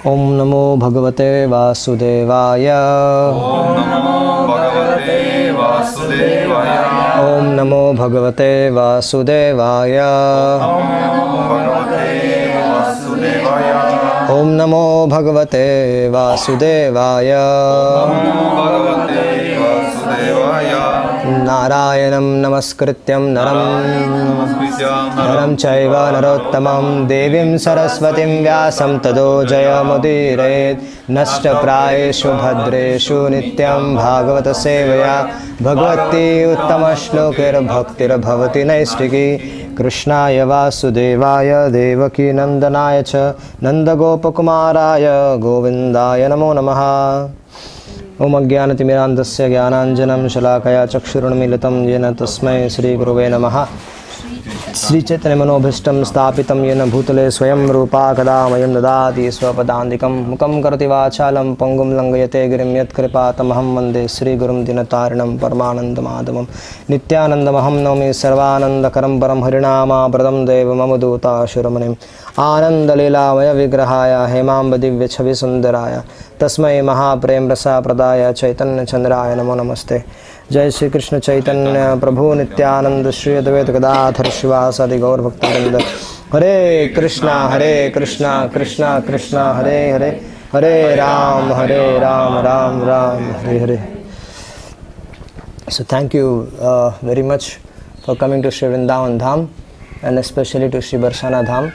Om Namo Bhagavate Vasudevaya. Om Namo Bhagavate Vasudevaya. Om Namo Bhagavate Vasudevaya. Om Namo Bhagavate Vasudevaya. Om Namo Bhagavate Vasudevaya. Narayanam Namaskrityam Naram Chaiva Narottamam Devim Saraswatim Vyasam Tado Jayamudiret Nashta Prayeshu Bhadreshu Nityam Bhagavata Sevaya Bhagavati Uttama Shlokir Bhaktir Bhavati Naistiki Krishnaya Vasudevaya Devaki Nandanaya Cha Nanda Gopakumaraya Govindaya Namo Namaha Om Ajnanatimirandasya Jnananjanam Shalakaya Chakshurunmilitam Yena Tasmai Shri Guruve Namaha Shri Chaitanya Manobhishtam Sthapitam Yena Bhutale Swayam Rupa Kadamayam Dadati Swapadandikam Mukam Karati Vachalam Pangum Langayate Girim Yat Kripatamaham Vande Shri Gurum Dinatarinam Paramanandamadamam Nityanandamaham Nami Sarvanandakaram Param Harinama Pradam Devam Amaduta Shuramanim Ananda Leelamaya Vigrahaya Hemamba Divya Chavi Sundaraya Tasmai Mahaprem Rasa Pradaya Chaitanya Chandraya Namo Namaste Jai Shri Krishna Chaitanya Prabhu Nityananda Shri Advaita Gadadhar Shivasadi Gaur Bhaktivinoda Hare Krishna Krishna Krishna Hare Hare Hare Ram Ram Ram Hare Hare. So thank you very much for coming to Shri Vrindavan Dham and especially to Shri Barsana Dham.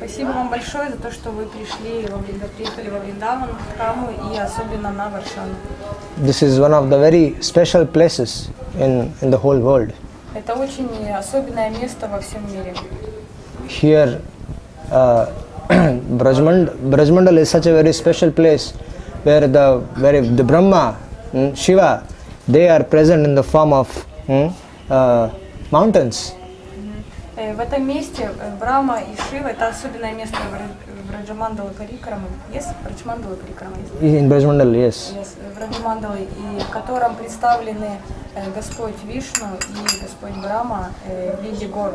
Спасибо вам большое за то, что вы приехали во Вриндаван, в храму и особенно на Варшану. This is one of the very special places in the whole world. Это очень особенное место во всем мире. Here, Brajmandal is such a very special place where the Brahma, Shiva, they are present in the form of mountains. В этом месте Брахма и Шива — это особенное место Vraja Maṇḍala Parikrama. Yes? Vraja Maṇḍala Parikrama. In Brajmandal, yes. Yes, Vraja Maṇḍala, и в котором представлены Господь Вишну и Господь Брахма в виде гор.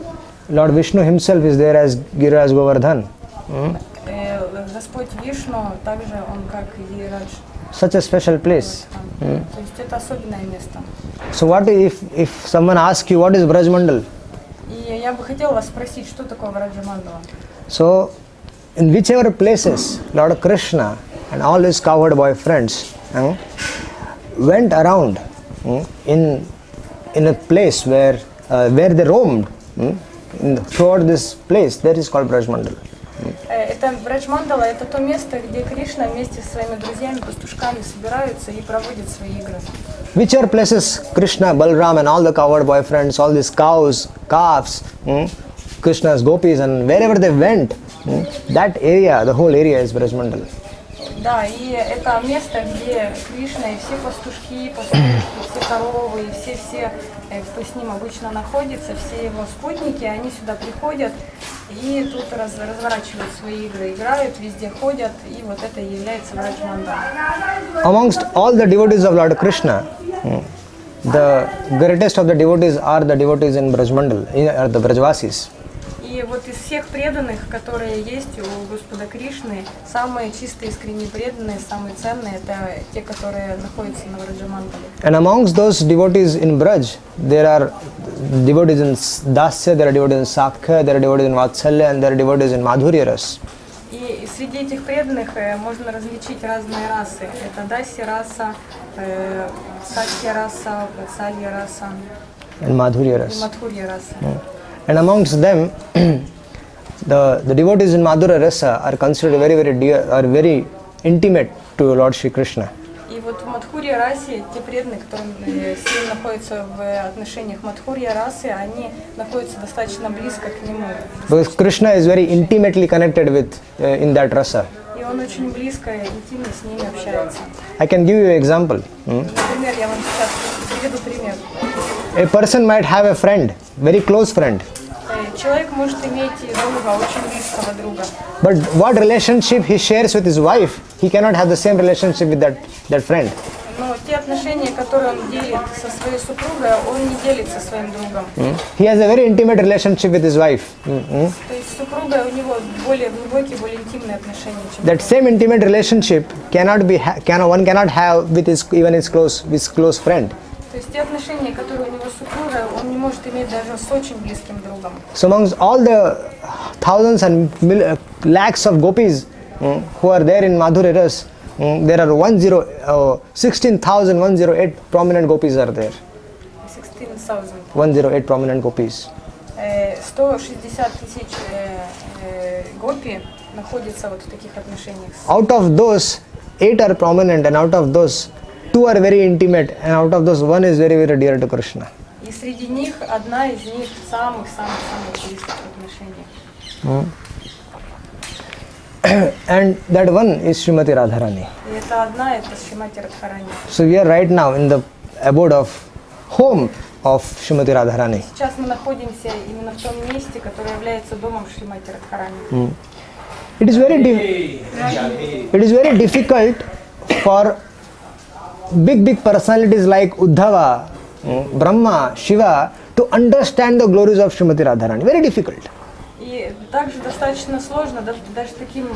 Lord Vishnu himself is there as Giriraj Govardhan. Господь Вишну также он как Гирирадж. Such a special place. То есть это особенное место. So what if someone asks you what is Brajmandal? И я бы хотела вас спросить, что такое Vraja Maṇḍala? So, in whichever places Lord Krishna and all his cowherd boyfriends went around in a place where they roamed throughout this place, that is called Vraja Maṇḍala. Это Vraja Maṇḍala, это то место, где Кришна вместе со своими друзьями-пастушками собираются и проводят свои игры. Whichever places Krishna, Balram and all the cowherd boyfriends, all these cows, calves, Krishna's gopis, and wherever they went, that area, the whole area is Vraja Maṇḍala. Да, и это место, где Кришна и все пастушки, все коровы, и все, кто с ним обычно находится, все его спутники, они сюда приходят и тут разворачивают свои игры, играют, везде ходят, и вот это и является Vraja Maṇḍala. Amongst all the devotees of Lord Krishna, the greatest of the devotees are the devotees in Vraja Maṇḍala, are the Brajvasis. И вот из всех преданных, которые есть у Господа Кришны, самые чистые, искренне преданные, самые ценные, это те, которые находятся на Vraja Maṇḍala. And amongst those devotees in Braj, there are devotees in Dasya, there are devotees in Sakhya, there are devotees in Vatsalya, and there are devotees in Madhurya Ras. И среди этих преданных можно различить разные расы. Это Дасья раса, Сакья раса, Ватсалья раса and Madhurya Ras. и Мадхурья раса. And amongst them, the devotees in Madhurya Rasa are considered very, very dear, are very intimate to Lord Shri Krishna. И вот в Мадхурья расе те преданные, которые с ним находятся в отношениях Мадхурья расы, они находятся достаточно близко к нему. Because Krishna is very intimately connected with in that rasa. И он очень близко и интимно с ними общается. I can give you an example. Например, я вам сейчас приведу пример. A person might have a friend, very close friend. Человек может иметь друга, очень близкого друга. But what relationship he shares with his wife, he cannot have the same relationship with that friend. Но те отношения, которые он делит со своей супругой, он не делит со своим другом. He has a very intimate relationship with his wife. То есть с супругой у него более глубокие, более интимные отношения, чем That same intimate relationship one cannot have with even his close friend. То есть те отношения, которые у него с супругой, он не может иметь даже с очень близким другом. So amongst all the thousands and lakhs of gopis who are there in Madhurya Ras, there are 16,108 prominent gopis are there. 16,000. 108 prominent gopis. 160 тысяч гопи находятся вот в таких отношениях. Out of those, 8 are prominent, and out of those, 2 are very intimate, and out of those, 1 is very, very dear to Krishna. И среди них одна из них самых-самых-самых близких отношений. And that one is Srimati Radharani. И это одна, это Шримати Радхарани. So we are right now in the abode of home of Srimati Radharani. Сейчас мы находимся именно в том месте, которое является домом Шримати Радхарани. It is very difficult for big personalities like Uddhava, Brahma, Shiva to understand the glories of Srimati Radharani. Very difficult. И также достаточно сложно даже таким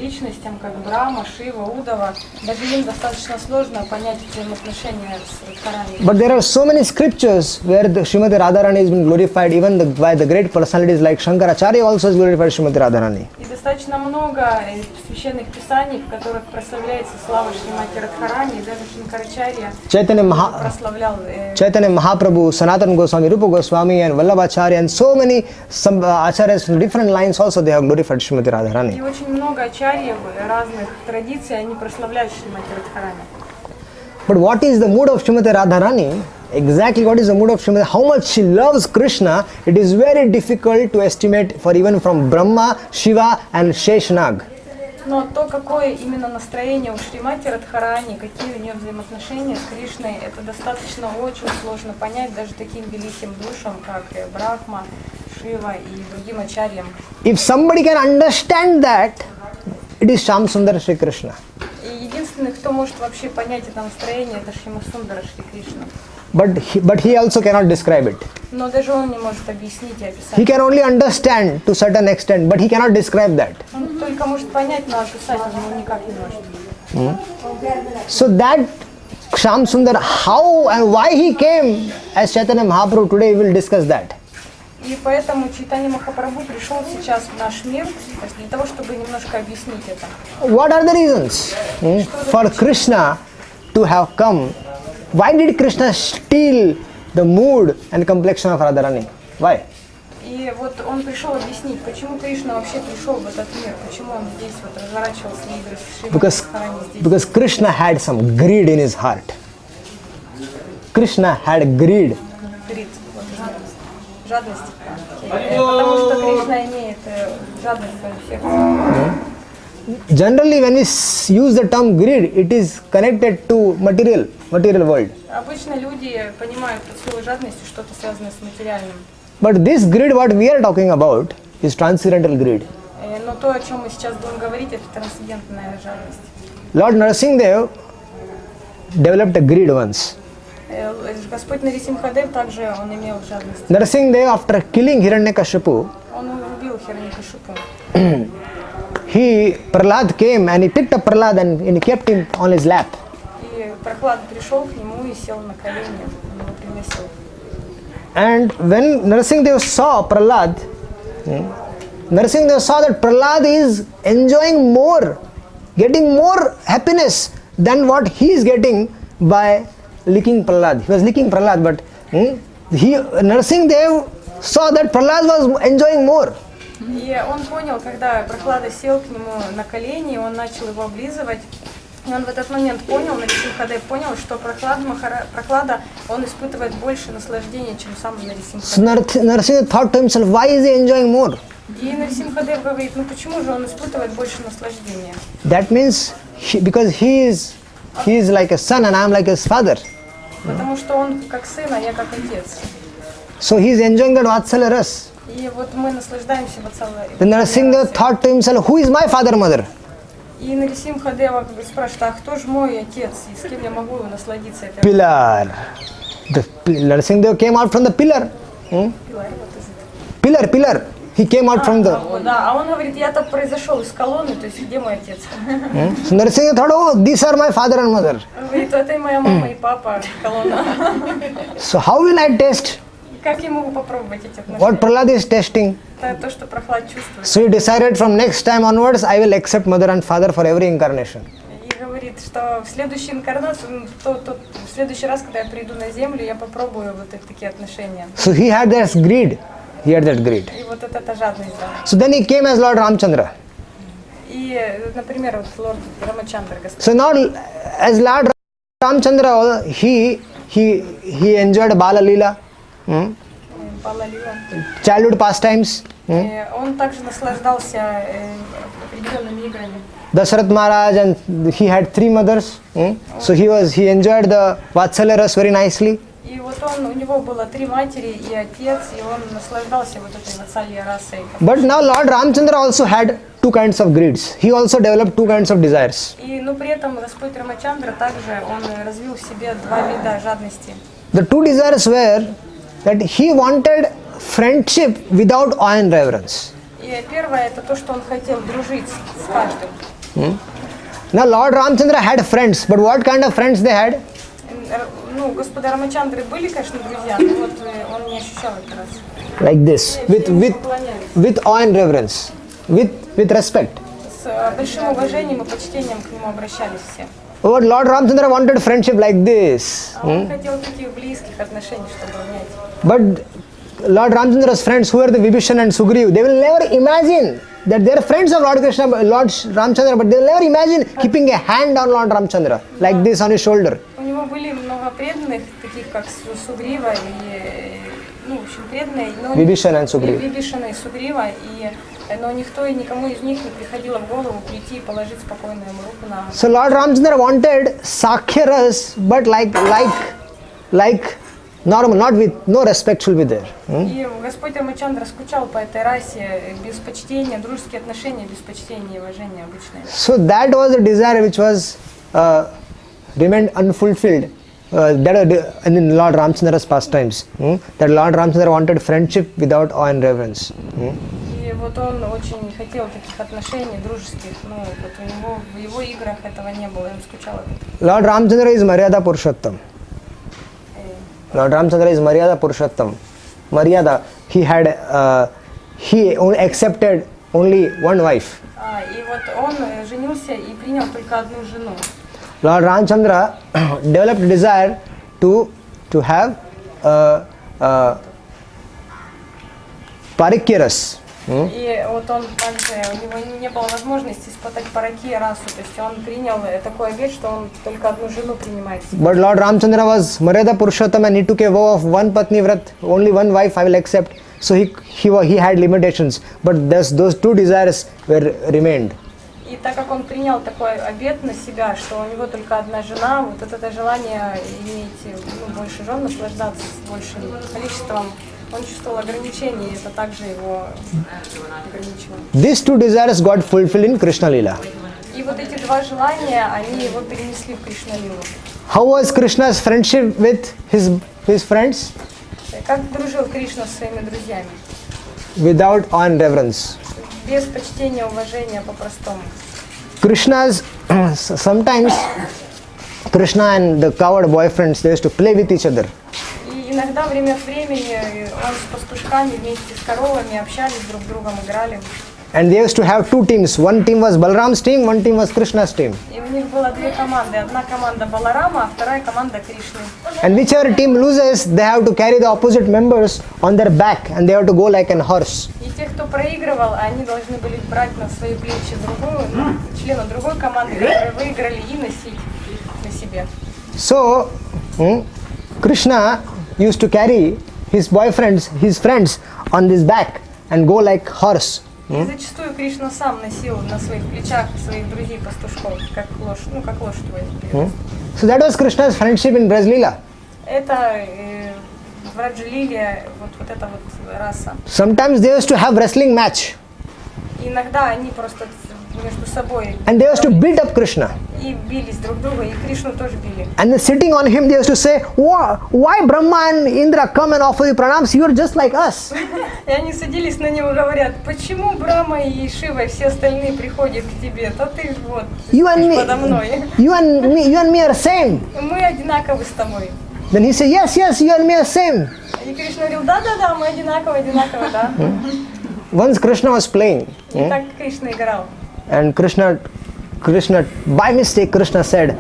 личностям, как Брахма, Шива, Удава, даже им достаточно сложно понять взаимоотношения с Радхарани. But there are so many scriptures where the Srimati Radharani has been glorified, even by the great personalities like Shankaracharya also has glorified Srimati Radharani. И достаточно много священных писаний, в которых прославляется слава Шримати Радхарани, и даже Шанкарачарья прославлял Chaitanya Mahaprabhu, Sanatana Goswami, Rupa Goswami and Vallabhacharya and so many acharyas from different lines also they have glorified Srimati Radharani. И очень много ачарьев разных традиций, они прославляют Шримати Радхарани. But what is the mood of Srimati Radharani? Exactly what is the mood of Srimati? How much she loves Krishna, it is very difficult to estimate for even from Brahma, Shiva and Sheshnag. Но то, какое именно настроение у Шримати Радхарани, какие у нее взаимоотношения с Кришной, это достаточно очень сложно понять даже таким великим душам, как Брахма, Шива и другим ачарьям. If somebody can understand that, it is Shyam Sundar Shri Krishna. И единственный, кто может вообще понять это настроение, это Шрима Сундара Шри Кришна. But he also cannot describe it. Но даже он не может объяснить и описать. He can only understand to certain extent, but he cannot describe that. Он только может понять, но описать он никак не может. So that Shyam Sundar, how and why he came as Chaitanya Mahaprabhu, today we will discuss that. И поэтому Чайтанья Махапрабху пришел сейчас в наш мир для того, чтобы немножко объяснить это. What are the reasons for Krishna to have come? Why did Krishna steal the mood and complexion of Radharani? Why? И вот он пришел объяснить, почему Кришна вообще пришел в этот мир, почему он здесь вот разворачивал свои игры с Шримати Радхарани здесь. Because Krishna had some greed in his heart. Krishna had greed. Грид, вот, жадность. Потому что Кришна имеет жадность в своем сердце. Generally, when we use the term greed, it is connected to material world. Обычно люди понимают под словом жадностью что-то связанное с материальным. But this greed, what we are talking about, is transcendental greed. Но то, о чем мы сейчас будем говорить, это трансцендентная жадность. Lord Narasimhadev developed a greed once. Господь Нарисимхадев также он имел жадность. Narasimhadev, after killing Hiranyakashipu, Он убил Хираньякашипу. Prahlad came and he picked up Prahlad and he kept him on his lap. И Прохлад пришел к нему и сел на колени, он его приносил. And when Narasimhadev saw Prahlad, Narasimhadev saw that Prahlad is enjoying more, getting more happiness than what he is getting by licking Prahlad. He was licking Prahlad, but Narasimhadev saw that Prahlad was enjoying more. И он понял, когда Прохлада сел к нему на колени, он начал его облизывать. И он в этот момент понял, Нарисимхадев понял, что Прохлада, он испытывает больше наслаждения, чем сам Нарисимхадев. So Narasimhadev thought to himself, why is he enjoying more? И Нарисимхадев говорит, ну почему же он испытывает больше наслаждения? That means because he is like a son and I am like his father. Потому что он как сын, а я как отец. So he is enjoying that Vatsalya ras. И вот мы наслаждаемся Then Narasimhadev thought to himself, who is my father, mother? И Нарисимхадева спрашивает, а кто же мой отец, и с кем я могу насладиться этой Pillar. Narasimha came out from the pillar. Пилар, Pillar. He came out from the... Да, а он говорит, я-то произошел из колонны, то есть где мой отец? So Narasimha thought, oh, these are my father and mother. Он говорит, это и моя мама, и папа, колонна. So how will I test Как я могу попробовать эти what отношения? Prahlad is testing? Это то, что Прохлад чувствует. So he decided from next time onwards, I will accept mother and father for every incarnation. И говорит, что в следующей инкарнации, в следующий раз, когда я приду на землю, я попробую вот такие отношения. So he had that greed. He had that greed. И вот это жадность, да. So then he came as Lord Ramchandra. И, например, вот лорд Рамачандра, Господь. So now as Lord Ramchandra, he enjoyed Bala Leela, Балалила. childhood pastimes. Он также наслаждался определенными играми. Dasharat Maharaj, and he had 3 mothers. So he enjoyed the Vatsalya Ras very nicely. И вот у него было 3 матери и отец, и он наслаждался вот этой ватсалья расой. But now Lord Ramchandra also had 2 kinds of greeds. He also developed 2 kinds of desires. И, но при этом Господь Рамачандра также, он развил в себе 2 вида жадности. The 2 desires were that he wanted friendship without awe and reverence. И первое, это то, что он хотел дружить с каждым. Now Lord Ramchandra had friends, but what kind of friends they had? Ну, Господа Рамачандры были, конечно, друзья, но вот он не ощущал это раз. Like this, with awe and reverence, with respect. С большим уважением и почтением к нему обращались все. But Lord Ramchandra wanted friendship like this. А он хотел таких близких отношений, чтобы унять. But Lord Ramchandra's friends, who are the Vibhishan and Sugriv, they will never imagine that they are friends of Lord Krishna, Lord Ramchandra, but they will never imagine keeping a hand on Lord Ramchandra, like this on his shoulder. У него были много преданных, таких как Сугрива и, ну, в общем, преданные, но Vibhishan and Sugriva. Вибишана и Сугрива, но никто и никому из них не приходило в голову прийти и положить спокойно ему руку на... So Lord Ramchandra wanted Sakhya Ras, but like normal, not with no respect should be there. И Господь Рамачандра скучал по этой расе, без почтения, дружеские отношения, без почтения и уважения обычные. So that was a desire which was remained unfulfilled. In Lord Ramchandra's pastimes, that Lord Ramchandra wanted friendship without awe and reverence. И вот он очень хотел таких отношений дружеских, но вот у него в его играх этого не было, он скучал об этом. Lord Ramchandra is Maryada Purushottam. Lord Ramchandra is Maryada Purushottam. Maryada, he only accepted only one wife. И вот он женился и принял только одну жену. Lord Ramchandra developed a desire to have Parikyaras. И вот он также, у него не было возможности испытать паракия расу, то есть он принял такой обет, что он только одну жену принимает. But Lord Ramchandra was Maryada Purushottam and he took a vow of one Patni Vrat, only one wife I will accept. So he had limitations, but those 2 desires remained. И так как он принял такой обет на себя, что у него только одна жена, вот это желание иметь больше жен, наслаждаться большим количеством, он чувствовал ограничения, и это также его ограничивало. These 2 desires got fulfilled in Krishna Leela. И вот эти 2 желания, они его перенесли в Кришналилу. How was Krishna's friendship with his friends? Как дружил Кришна со своими друзьями? Without awe and reverence. Без почтения, уважения, по-простому. Sometimes Krishna and the coward boyfriends, they used to play with each other. И иногда время от времени он с пастушками вместе с коровами общались друг с другом, играли. And they used to have 2 teams. One team was Balram's team, one team was Krishna's team. И у них было 2 команды. Одна команда Баларама, а вторая команда Кришны. And whichever team loses, they have to carry the opposite members on their back and they have to go like a horse. И те, кто проигрывал, они должны были брать на свои плечи члена другой команды, которые выиграли, и носить на себе. So, Krishna used to carry his boyfriends, his friends on his back and go like horse. И зачастую Кришна сам носил на своих плечах своих друзей-пастушков, как лошадь возит. So that was Krishna's friendship in Brajlila. Это в Раджалиле вот эта вот раса. Sometimes they used to have wrestling match. И иногда они просто между собой. And they used to beat up Krishna. И бились друг друга, и Кришну тоже били. And then sitting on him, they used to say, why Brahma and Indra come and offer you pranams? You are just like us. И они садились на него и говорят, почему Брахма и Шива и все остальные приходят к тебе? То ты вот You and me, подо мной. you and me are same. Мы одинаковы с тобой. Then he said, yes, you and me are same. И Кришна говорил, да, мы одинаковы, да. Once Krishna was playing, И так Кришна играл. and Krishna, by mistake, Krishna said,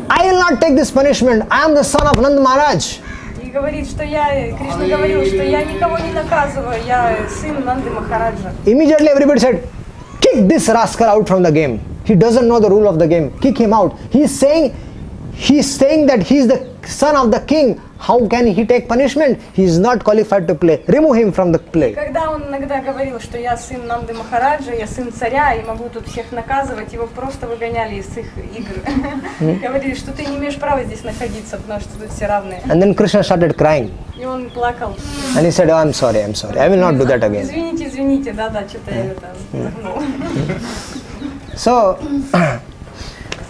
I will not take this punishment. I am the son of Nanda Maharaj. И говорит, что Кришна говорил, что я никого не наказываю, я сын Нанды Махараджа. Immediately everybody said, kick this rascal out from the game. He doesn't know the rule of the game. Kick him out. He's saying that he is the son of the king. How can he take punishment? He is not qualified to play. Remove him from the play. Когда он иногда говорил, что я сын Нанды Махараджа, я сын царя и могу тут всех наказывать, его просто выгоняли из их игр. Говорили, что ты не имеешь права здесь находиться, потому что тут все равные. And then Krishna started crying. И он плакал. And he said, oh, I'm sorry. I will not do that again. Извините, да, что-то я это загнул. So,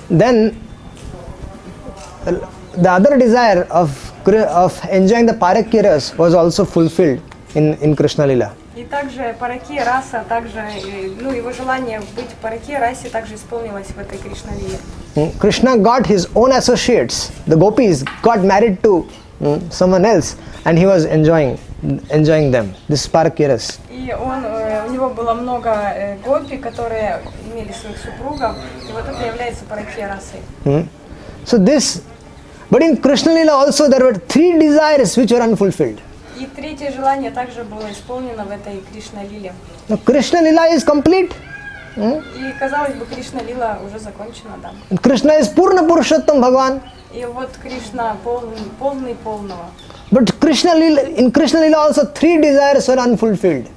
then the other desire of enjoying the Parakyaras was also fulfilled in Krishna Lila. И также Параки раса, также, его желание быть в Параки расе также исполнилось в этой Кришна-лиле. Krishna got his own associates. The gopis got married to someone else, and he was enjoying them. This is Parakyaras. И у него было много гопи, которые имели своих супругов, и вот это является Параки расой. So this, but in Krishna Lila also there were 3 desires which were unfulfilled. И третье желание также было исполнено в этой Кришна-лиле. Now Krishna Lila is complete. И казалось бы, Кришна-лила уже закончена, да. Krishna is Purna Purushottam Bhagavan. И вот Кришна полный полного. But in Krishna Lila also 3 desires were unfulfilled.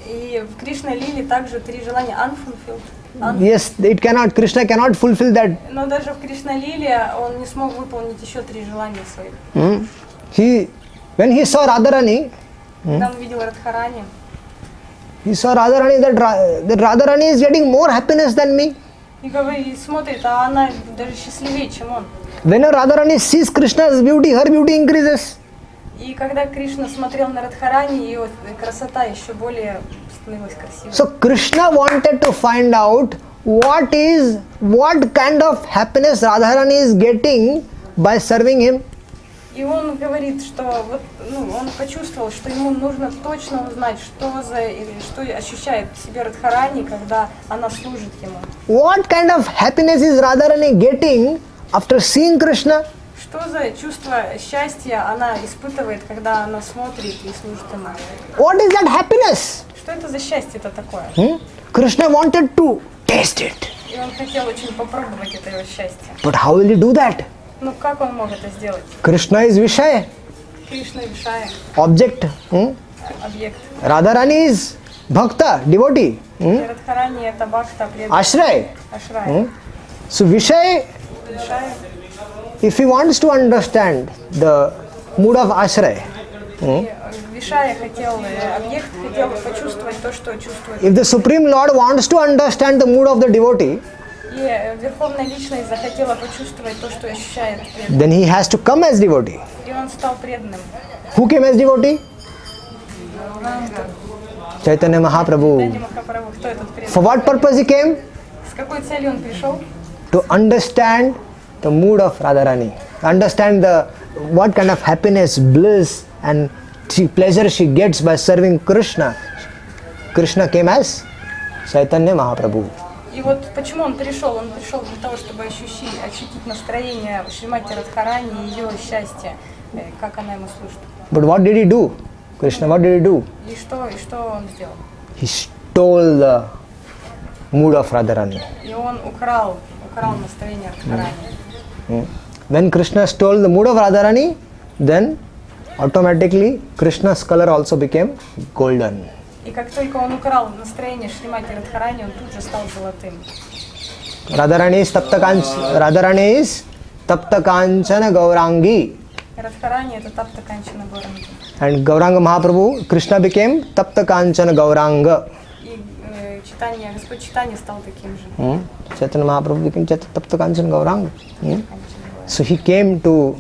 И в Кришна-лиле также 3 желания unfulfilled. Yes, Krishna cannot fulfill that. Но даже в Кришна-лиле он не смог выполнить еще 3 желания своих. When he saw Radharani, Когда он видел Радхарани, he saw Radharani that Radharani is getting more happiness than me. и смотрит, а она даже счастливее, чем он. Whenever Radharani sees Krishna's beauty, her beauty increases. И когда Кришна смотрел на Радхарани, ее красота еще более становилась красивой. So Krishna wanted to find out what kind of happiness Radharani is getting by serving him. И он говорит, что он почувствовал, что ему нужно точно узнать, что ощущает в себе Радхарани, когда она служит ему. What kind of happiness is Radharani getting after seeing Krishna? Что за чувство счастья она испытывает, когда она смотрит и служит ему? What is that happiness? Что это за счастье-то такое? Krishna wanted to taste it. И он хотел очень попробовать это его счастье. But how will he do that? Ну как он мог это сделать? Krishna is Vishaya, Кришна Вишая, object. объект. Radharani is Bhakta, devotee. Радхарани это бхакта, преданный. Ashray. Ашрай. So Vishaya, Вишая. if he wants to understand the mood of Ashray, Вишая объект хотел почувствовать то, что чувствует. if the Supreme Lord wants to understand the mood of the devotee, И Верховная Личность захотела почувствовать то, что ощущает преданный. then he has to come as devotee. И он стал преданным. Who came as devotee? Chaitanya Mahaprabhu. Чайтанья Махапрабху, кто этот преданный? For what purpose he came? С какой целью он пришел? To understand the mood of Radharani, understand what kind of happiness, bliss and pleasure she gets by serving Krishna. Krishna came as Chaitanya Mahaprabhu. И вот почему он пришел? Он пришел для того, чтобы ощутить настроение Шримати Радхарани и ее счастье, как она ему служит. But what did he do? Krishna, what did he do? И что он сделал? He stole the mood of Radharani. И он украл настроение Радхарани. When Krishna stole the mood of Radharani, then automatically Krishna's color also became golden. И как только он украл настроение Шримати Радхарани, он тут же стал золотым. Radharani is Tapta Kanchana Gaurangi. Радхарани это Тапта Канчана Гауранги. And Gauranga Mahaprabhu, Krishna became Tapta Kanchana Gauranga. И читание, Господь читание стал таким же. Chaitanya Mahaprabhu became Tapta Kanchan Gauranga. So he came to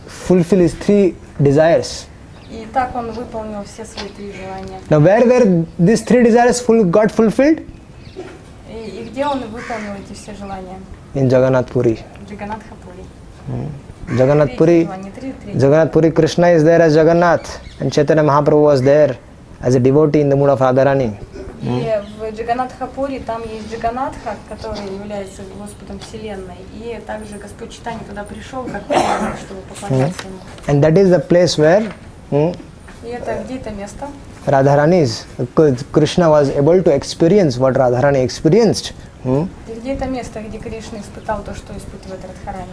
fulfill his 3 desires. И так он выполнил все свои 3 желания. Now where were these 3 desires got fulfilled? И где он выполнил эти все желания? In Jagannath Puri. В Джаганнатхапури. Jagannath Puri, Jagannath Puri, Krishna is there as Jagannath, and Chaitanya Mahaprabhu was there as a devotee in the mood of Radharani. И в Джаганнатхапури там есть Джаганатха, который является Господом Вселенной, и также Господь Чайтанья туда пришел, как преданный, чтобы поклоняться ему. And that is the place where И это где это место? Radharani's, Krishna was able to experience what Radharani experienced. И где это место, где Кришна испытал то, что испытывает Радхарани?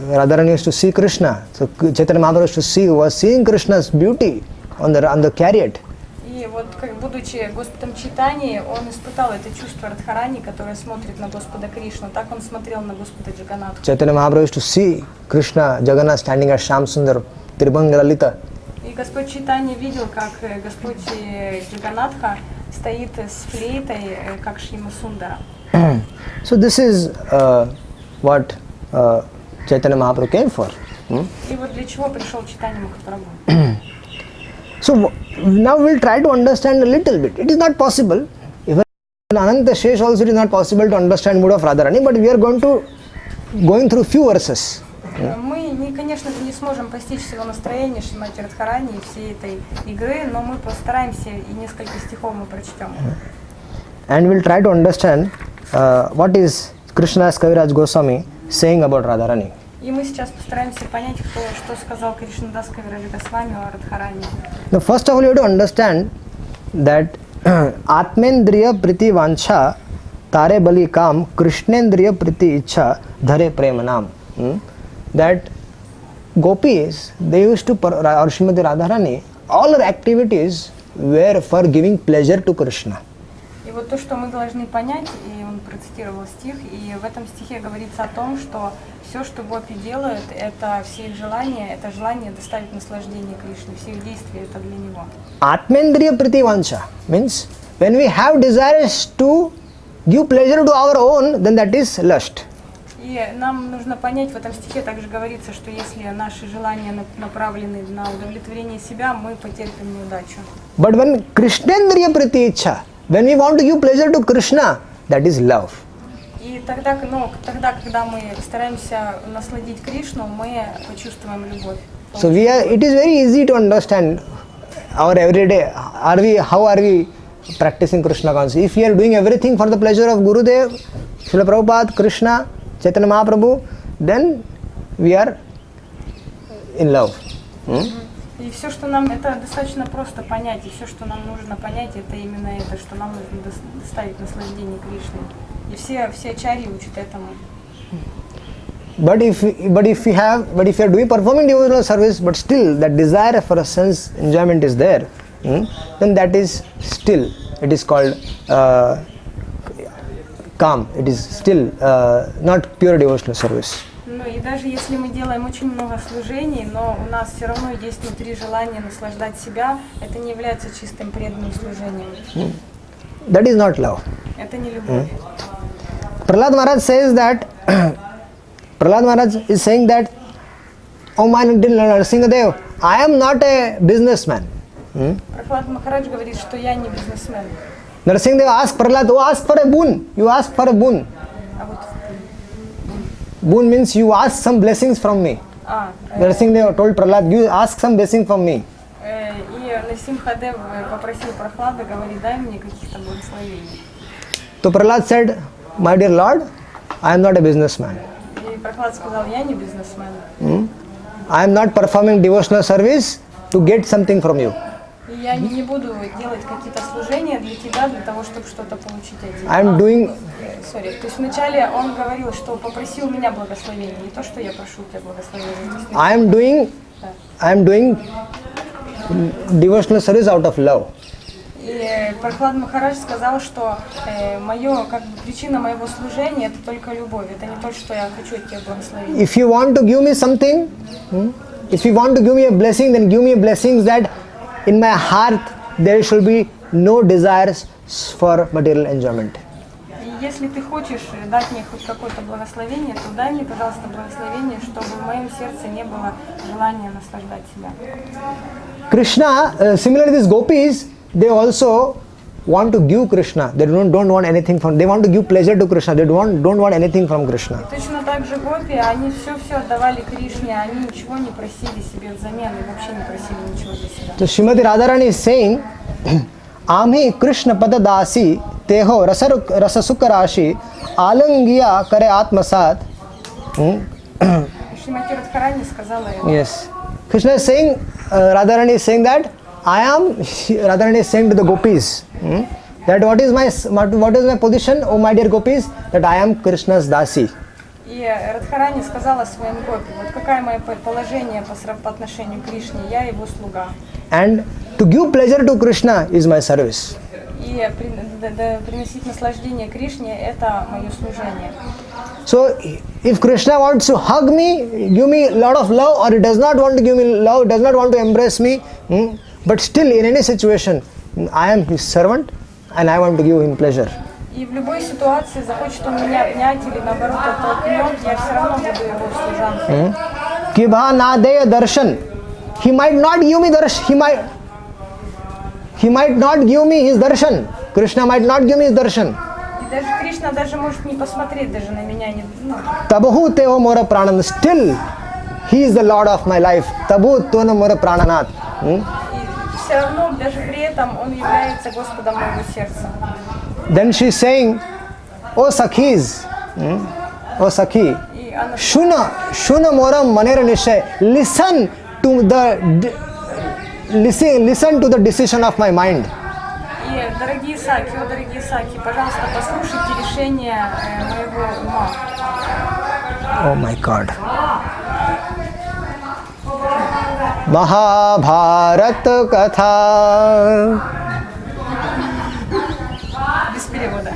Radharani used to see Krishna. So Chaitanya Mahaprabhu was seeing Krishna's beauty on the chariot. И вот, будучи Господом Чайтаньи, он испытал это чувство Радхарани, которое смотрит на Господа Кришну. Так он смотрел на Господа Джаганатху. Chaitanya Mahaprabhu used to see Krishna, Jagannath standing at Shyamsundar, Tribhanga Lalita. И Господь Чайтанья видел, как Господь Джаганатха стоит с флейтой, как Шьяма Сундара. So this is what Chaitanya Mahaprabhu came for. И вот для чего пришел Чайтанья Махапрабху? So now we'll try to understand a little bit. It is not possible. Even in Ananta Shesh also it is not possible to understand mood of Radharani, but we are going through few verses. Мы, конечно, не сможем постичь всего настроения Шримати Радхарани и всей этой игры, но мы постараемся и несколько стихов мы прочтем. And we'll try to understand what is Krishnadas Kaviraj Goswami saying about Radharani. И мы сейчас постараемся понять, что сказал Кришнадас Кавираджа Госвами о Радхарани. Now, first of all, you have to understand that Atmendriya Priti Vancha Tare Bali Kam Krishnendriya Priti Ichha Dhare Premanam. That gopis, they used to, or Srimati Radharani, all her activities were for giving pleasure to Krishna. И вот то, что мы должны понять, и он процитировал стих, и в этом стихе говорится о том, что все, что гопи делают, это все их желания, это желание доставить наслаждение Кришне, все их действия, это для него. Atmendriya Priti Vancha means when we have desires to give pleasure to our own, then that is lust. И нам нужно понять, в этом стихе также говорится, что если наши желания направлены на удовлетворение себя, мы потерпим неудачу. But when Krishnendriya Priti Ichha, when we want to give pleasure to Krishna, that is love. И тогда, когда мы стараемся насладить Кришну, мы почувствуем любовь. So it is very easy to understand our everyday. How are we practicing Krishna consciousness? If we are doing everything for the pleasure of Gurudev, Srila Prabhupada, Krishna, Chaitanya Mahaprabhu, then we are in love. И все, что нам, это достаточно просто понять, и все, что нам нужно понять, это именно это, что нам нужно доставить наслаждение Кришне. И все ачарьи учат этому. But if you are doing performing devotional service, but still that desire for a sense enjoyment is there, then that is still, it is called calm. It is still not pure devotional service. Ну и даже если мы делаем очень много служений, но у нас все равно есть внутри желание наслаждать себя, это не является чистым преданным служением. That is not love. Это не любовь. Prahlad Maharaj says that Prahlad Maharaj is saying that, oh my Nrsimhadev, I am not a businessman. Прахлад Махарадж говорит, что я не бизнесмен. Nrsimhadev asked Prahlad, oh, ask for a boon. You ask for a boon. А вот Boon means you ask some blessings from me. Nrsimhadev told Prahlad, you ask some blessing from me. И Нрсимхадев попросил Прахлада, говорит, дай мне каких-то благословений. So Prahlad said, my dear Lord, I am not a businessman. И Прахлад сказал, я не бизнесмен. I am not performing devotional service to get something from you. И я не буду делать какие-то служения для тебя, для того, чтобы что-то получить от тебя. I am doing. Sorry. То есть вначале он говорил, что попросил меня благословения, не то, что я прошу у тебя благословения. I am doing devotional service out of love. И Прахлад Махарадж сказал, что причина моего служения это только любовь, это не то, что я хочу от тебя благословения. If you want to give me something, if you want to give me a blessing, then give me blessings that in my heart there should be no desires for material enjoyment. И если ты хочешь дать мне хоть какое-то благословение, то дай мне, пожалуйста, благословение, чтобы в моем сердце не было желания наслаждать себя. Krishna, similarly these gopis, they also want to give Krishna. They don't want anything from. They want to give pleasure to Krishna. They don't want anything from Krishna. Точно так же гопи, они все отдавали Кришне, они ничего не просили себе взамен и вообще не просили ничего для себя. So Srimati Radharani is saying, Amhi Krishna padadasi teho rasasukarashi alangiya kare atmasat. Шримати Радхарани сказала это. Yes. Krishna is saying, Radharani is saying that Radharani is saying to the gopis, that what is my position, oh my dear gopis, that I am Krishna's dasi. И Радхарани сказала своим гопи, вот какое мое положение по отношению к Кришне, я его слуга. And to give pleasure to Krishna is my service. И приносить наслаждение Кришне – это мое служение. So, if Krishna wants to hug me, give me a lot of love, or he does not want to give me love, does not want to embrace me, but still in any situation, I am his servant and I want to give him pleasure. И в любой ситуации, захочет он меня обнять или наоборот оттолкнет, я все равно буду его служанкой. Kibha nadeya darshan. He might not give me darshan. He might not give me his darshan. Krishna might not give me his darshan. И даже Кришна даже может не посмотреть даже на меня. Tabahu teho mora pranam. Still, he is the Lord of my life. Tabu tona mora prananath. И все равно, даже при этом, он является Господом моего сердца. Then she is saying, O Sakhis, O Sakhi, Shuna moram manera nishay. Listen to the decision of my mind. И, дорогие Саки, пожалуйста, послушайте решение моего ума. Oh my God. Mahabharat Katha. Без перевода.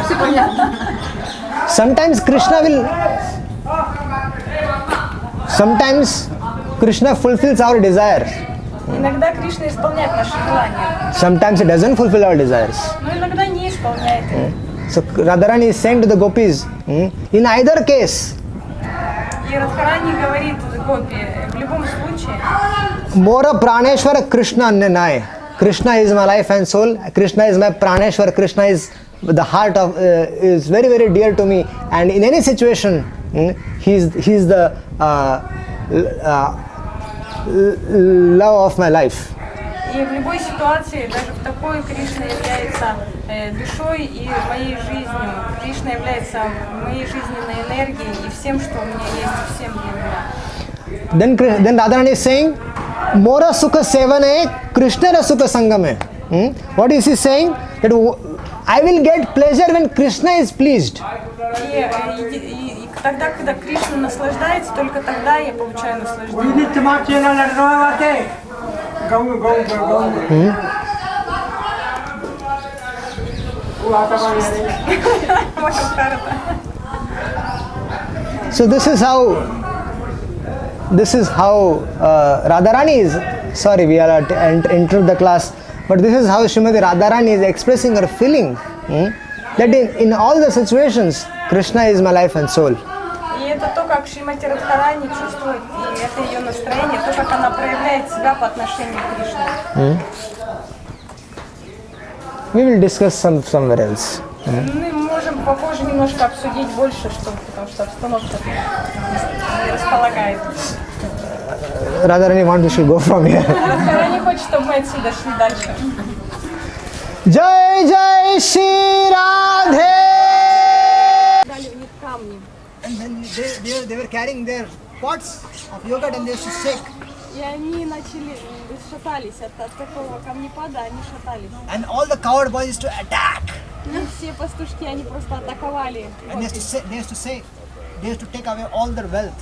Все понятно. Sometimes Krishna fulfills our desire. Иногда Кришна исполняет наши желания. Sometimes he doesn't fulfill our desires. Но иногда не исполняет. So Radharani is saying to the gopis, in either case, И Радхарани говорит гопи, в любом случае, Mora Praneshwara Krishna Nanai. Krishna is my life and soul. Krishna is my Praneshwar. Krishna is the heart of, is very, very dear to me. And in any situation, he's the love of my life. и в любой ситуации, даже в такой, Кришна является душой и моей жизнью. Кришна является моей жизненной энергией и всем, что у меня есть, всем для меня. Then Radharani is saying, Mora Sukha Sevane, Krishna Sukha Sangame. What is he saying? That I will get pleasure when Krishna is pleased. И тогда, когда Кришна наслаждается, только тогда я получаю наслаждение. So this is how Radharani is, sorry we are into the class, but this is how Srimati Radharani is expressing her feeling that in all the situations Krishna is my life and soul. И это то, как Шримати Радхарани чувствует, и это ее настроение, то, как она проявляет себя по отношению к Кришне. We will discuss somewhere else. Мы можем попозже немножко обсудить больше, потому что обстановка не располагает. Radharani wants we should go from here. Радхарани хочет, чтобы мы отсюда шли дальше. Jai Jai Shri Radhe! Дали у них камни. And then they were carrying their pots of yogurt and they used to shake. И они начали шатались от такого камнепада, они шатались. And all the coward boys used to attack. И все пастушки, они просто атаковали. And they used to take away all their wealth.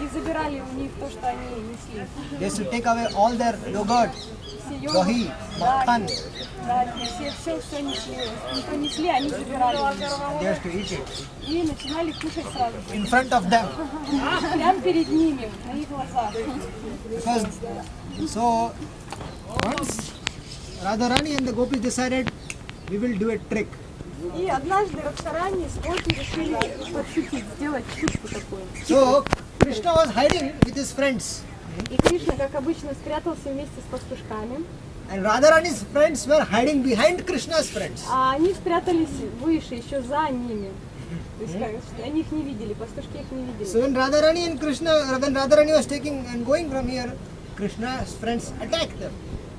И забирали у них то, что они несли. They used to take away all their yogurt. все йогурты. Да, да, все несли. Никто несли, они забирали. They used to eat it И начинали кушать сразу. in front of them. Прямо перед ними, на их глазах. Because, so once Radharani and the gopis decided we will do a trick. И однажды Радхарани с Гопи решили подшутить, сделать шутку такую. So Krishna was hiding with his friends, И Кришна, как обычно, спрятался вместе с пастушками, and Radharani's friends were hiding behind Krishna's friends. а они спрятались выше, еще за ними. То есть они их не видели, пастушки их не видели. So when Radharani was taking and going from here, Krishna's friends attacked them.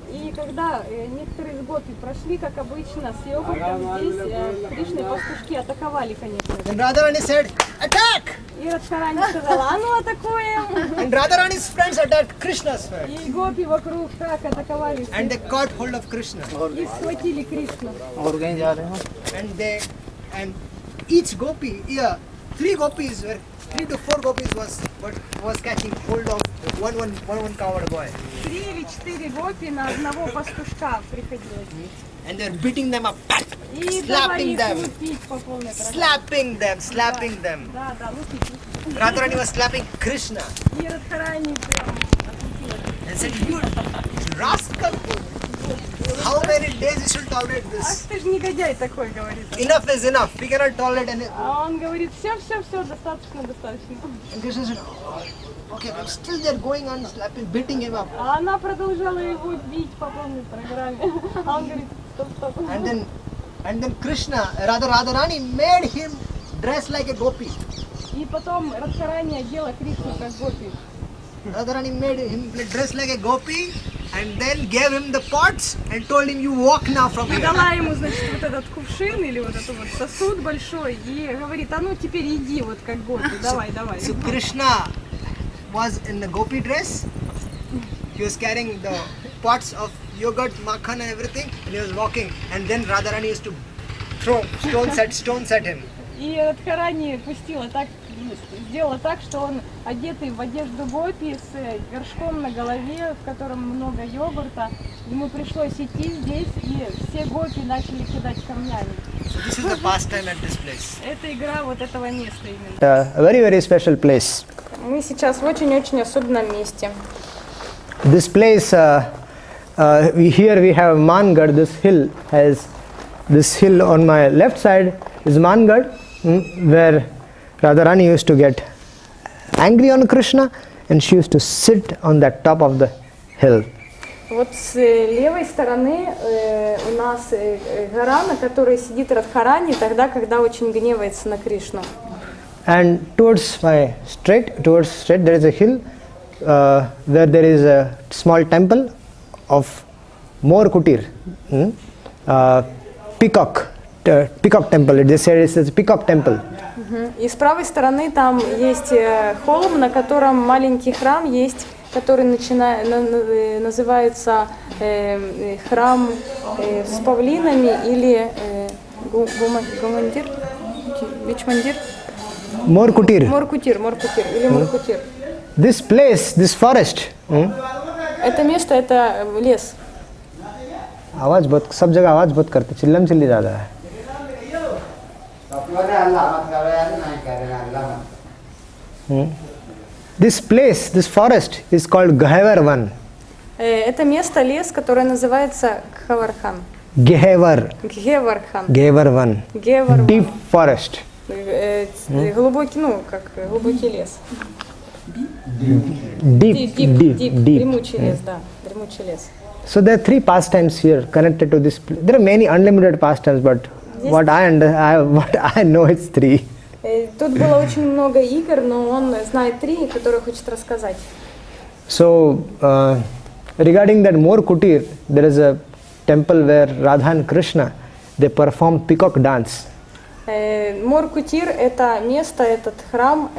И когда некоторые из Гопи прошли, как обычно, с йогуртом, здесь Кришна и пастушки атаковали, конечно. Then Radharani said, "Attack!" И Радхарани сказала, а ну атакуем! And Radharani's friends attacked Krishna's friends, И Гопи вокруг так атаковали and they всех, caught hold of Krishna. и схватили Кришну. And each gopi, yeah, 3 to 4 gopis was catching hold of one coward boy, 3 или 4 Гопи на одного пастушка приходилось. and they're beating them up, И давали slapping их them, лупить по полной программе. slapping them. Да, лупить. Radharani was slapping Krishna И Радхарани прям отпустила. and said, "You rascal! How many days you should tolerate Ах this? ты ж негодяй такой, говорит. Enough is enough. We cannot tolerate any." А он говорит, все, достаточно. And Krishna said, "Okay, but still they're going on slapping, beating him up." А она продолжала его бить по полной программе. А он говорит, стоп. And then Krishna, Radharani made him dress like a gopi. И потом Радхарани одела Кришну как Гопи. Radharani made him dress like a gopi and then gave him the pots and told him, "You walk now from И here." дала ему, значит, вот этот кувшин или вот этот вот сосуд большой. И говорит, а ну теперь иди вот как Гопи, давай. So Krishna was in the gopi dress. He was carrying the pots of yogurt, makhan and everything, and he was walking. And then Radharani used to throw stones at him. И Радхарани сделала так, что он, одетый в одежду Гопи, с горшком на голове, в котором много йогурта, ему пришлось идти здесь, и все Гопи начали кидать камнями. So this is the pastime at this place. Это игра вот этого места именно. A very, very special place. Мы сейчас в очень-очень особенном месте. This place, here we have Mangad. This hill on my left side is Mangad, where Radharani used to get angry on Krishna, and she used to sit on the top of the hill. Вот с левой стороны у нас гора, на которой сидит Радхарани, тогда, когда очень гневается на Кришну. And towards straight there is a hill where there is a small temple of Mor Kutir, peacock temple. They say it's a peacock temple. И с правой стороны там есть холм, на котором маленький храм есть, который называется храм с павлинами или Вичмандир. Mor Kutir. Моркутир или Моркутир. This place, this forest. Это место, это лес. आवाज बहुत सब जगह आवाज बहुत करते चिल्लम chilli ज़्यादा है. This place, this forest is called Gehevar Van. Это место, лес, которое называется Гхавархан. Gehevar Гхевархан. Van. Deep forest. Глубокий, глубокий лес. Deep. Дремучий лес, да, дремучий лес. So there are 3 pastimes here connected to this. There are many unlimited pastimes, but what I know it's 3. Тут было очень много игр, но он знает 3, которые хочет рассказать. So regarding that Mor Kutir, there is a temple where Radha and Krishna they perform peacock dance. Мор-Кутир – это место, этот храм,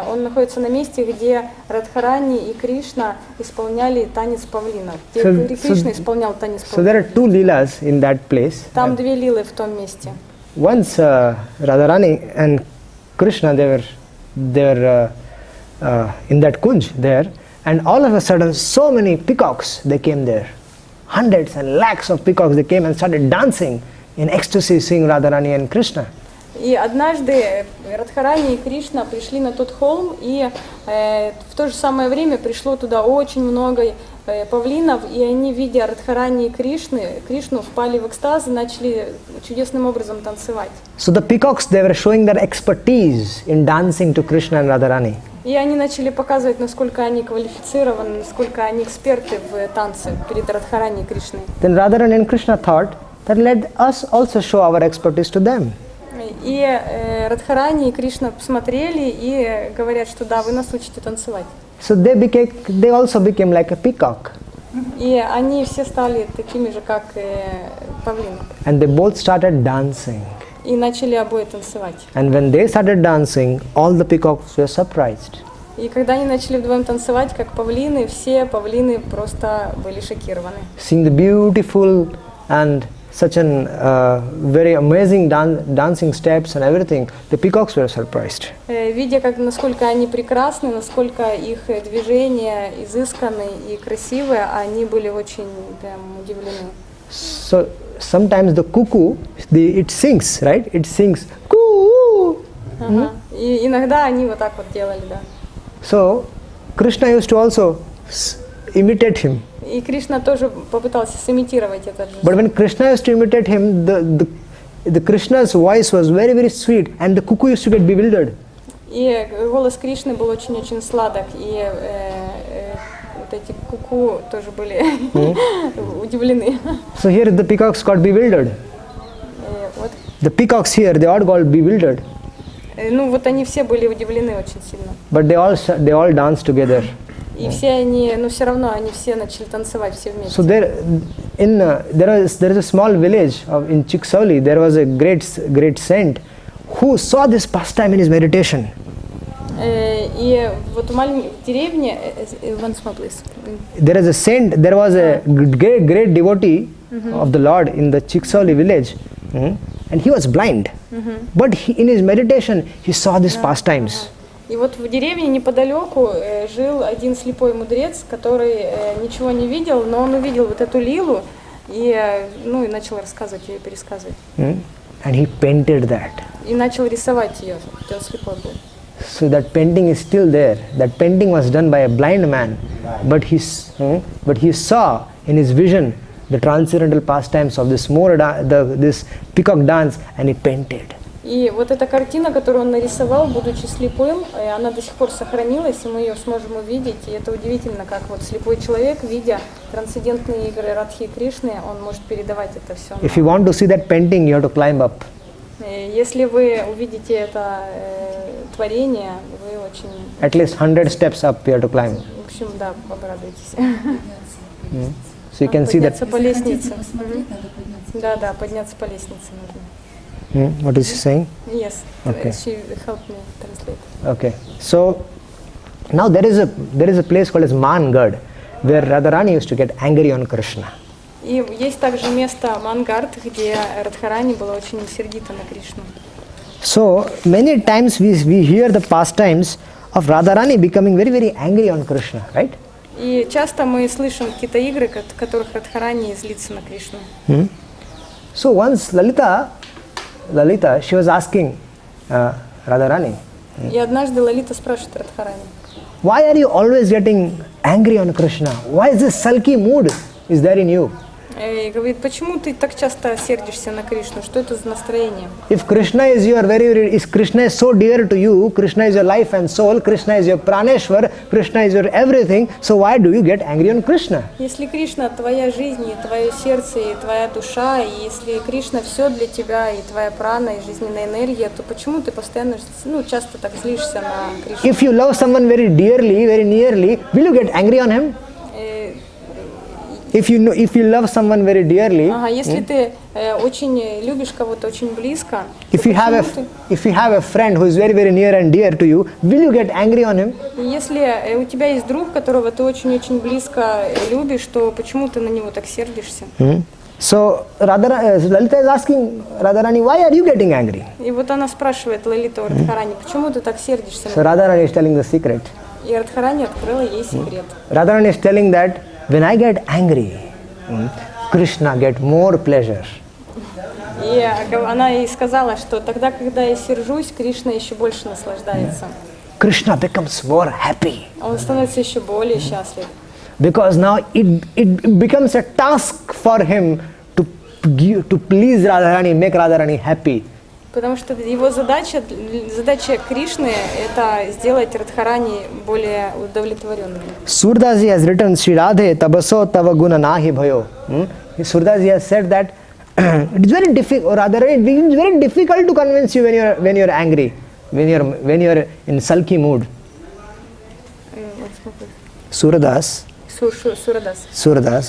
он находится на месте, где Радхарани и Кришна исполняли танец павлинов. Где Кришна исполнял танец павлинов. So there are 2 leelas in that place. Там 2 лилы в том месте. Once Radharani and Krishna they were in that kunj there, and all of a sudden so many peacocks they came there, hundreds and lakhs of peacocks, they came and started dancing in ecstasy, seeing Radharani and Krishna. И однажды Радхарани и Кришна пришли на тот холм, и в то же самое время пришло туда очень много павлинов, и они, видя Радхарани и Кришну, впали в экстаз и начали чудесным образом танцевать. So the peacocks, they were showing their expertise in dancing to Krishna and Radharani. И они начали показывать, насколько они квалифицированы, насколько они эксперты в танце перед Радхарани и Кришной. Then Radharani and Krishna thought that let us also show our expertise to them. И Радхарани и Кришна посмотрели и говорят, что да, вы нас учите танцевать. So they also became like a peacock. И они все стали такими же, как павлины. And they both started dancing. И начали обои танцевать. And when they started dancing, all the peacocks were surprised. И когда они начали вдвоем танцевать, как павлины, все павлины просто были шокированы. Seeing the beautiful and such an very amazing dancing steps and everything, the peacocks were surprised. Видя, насколько они прекрасны, насколько их движения изысканны и красивые, они были очень прям удивлены. So sometimes the cuckoo, it sings, right? It sings, coo. И иногда они вот так вот делали, да. So Krishna used to also imitate him. И Кришна тоже попытался сымитировать этот же. But when Krishna used to imitate him, the Krishna's voice was very, very sweet, and the cuckoo used to get bewildered. И голос Кришны был очень-очень сладок, и вот эти куку тоже были удивлены. So here the peacocks got bewildered. Вот. The peacocks here, they all got bewildered. Ну вот они все были удивлены очень сильно. But they all danced together. И все они, но все равно они все начали танцевать все вместе. So there is a small village in Chiksoli. There was a great saint who saw this pastime in his meditation. И вот в маленькой деревне, once more please. There was a great devotee of the Lord in the Chiksoli village, and he was blind. But in his meditation, he saw these pastimes. И вот в деревне неподалеку жил один слепой мудрец, который ничего не видел, но он увидел вот эту лилу и начал рассказывать ее и пересказывать. And he painted that. И начал рисовать ее, хоть он слепой был. So that painting is still there. That painting was done by a blind man, but he saw in his vision the transcendental pastimes of this this peacock dance, and he painted. И вот эта картина, которую он нарисовал, будучи слепым, она до сих пор сохранилась, и мы ее сможем увидеть. И это удивительно, как вот слепой человек, видя трансцендентные игры Радхи и Кришны, он может передавать это все. If you want to see that painting, you have to climb up. Если вы увидите это творение, вы очень... At least 100 steps up you have to climb. В общем, да, обрадуйтесь. So you can see that. Подняться по лестнице. Да, подняться по лестнице нужно. What is he saying? Yes, Okay. she helped me translate. Okay. So now there is a place called as Mangad, where Radharani used to get angry on Krishna. И есть также место Мангард, где Радхарани была очень сердита на Кришну. So many times we hear the pastimes of Radharani becoming very, very angry on Krishna, right? И часто мы слышим какие-то игры, в которых Радхарани злится на Кришну. So once Lalita, she was asking Radharani, И однажды Лалита спрашивает Радхарани: why are you always getting angry on Krishna? Why is this sulky mood is there in you? и говорит, почему ты так часто сердишься на Кришну? Что это за настроение? If Krishna is Krishna is so dear to you, Krishna is your life and soul, Krishna is your praneshwar, Krishna is your everything, so why do you get angry on Krishna? Если Кришна твоя жизнь, и твое сердце, и твоя душа, и если Кришна все для тебя, и твоя прана, и жизненная энергия, то почему ты постоянно, часто так злишься на Кришну? If you love someone very dearly, very nearly, will you get angry on him? If you love someone very dearly, если ты очень любишь кого-то очень близко, if you have a friend who is very, very near and dear to you, will you get angry on him? Если у тебя есть друг, которого ты очень-очень близко любишь, то почему ты на него так сердишься? So Lalita is asking Radharani, why are you getting angry? И вот она спрашивает Лалиту Радхарани, почему ты так сердишься? So Radharani is telling the secret. И Радхарани открыла ей секрет. Radharani is telling that when I get angry, Krishna get more pleasure. И она ей сказала, что тогда, когда я сержусь, Кришна еще больше наслаждается. Krishna becomes more happy. Он становится еще более счастлив. Because now it becomes a task for him to please Radharani, make Radharani happy. Потому что его задача Кришны – это сделать Радхарани более удовлетворенной. Surdaji has written, Shri Radhe tabaso tava guna nahi bhayo. Surdaji has said that it's very difficult, Radharani, it's very difficult to convince you when you're angry, when you're in sulky mood. Surdas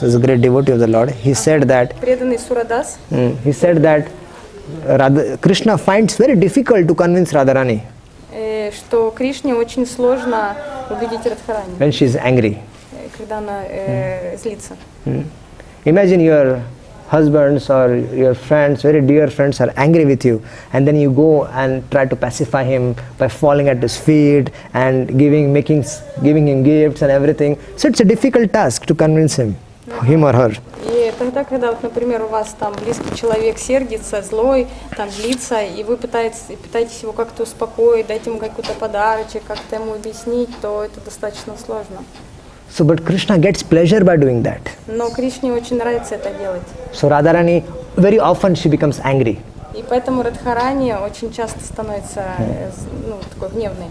is a great devotee of the Lord. He said that преданный Сурадас. He said that Krishna finds very difficult to convince Radharani Что Кришне очень сложно убедить Радхарани, when she is angry. когда она злится. Imagine your husbands or your friends, very dear friends, are angry with you, and then you go and try to pacify him by falling at his feet and giving him gifts and everything. So it's a difficult task to convince him or her. И тогда, когда, вот, например, у вас там близкий человек сердится, злой, там злится, и вы пытаетесь его как-то успокоить, дать ему какой-то подарочек, как-то ему объяснить, то это достаточно сложно. So, but Krishna gets pleasure by doing that. Но Кришне очень нравится это делать. So Radharani, very often she becomes angry. И поэтому Радхарани очень часто становится такой гневной.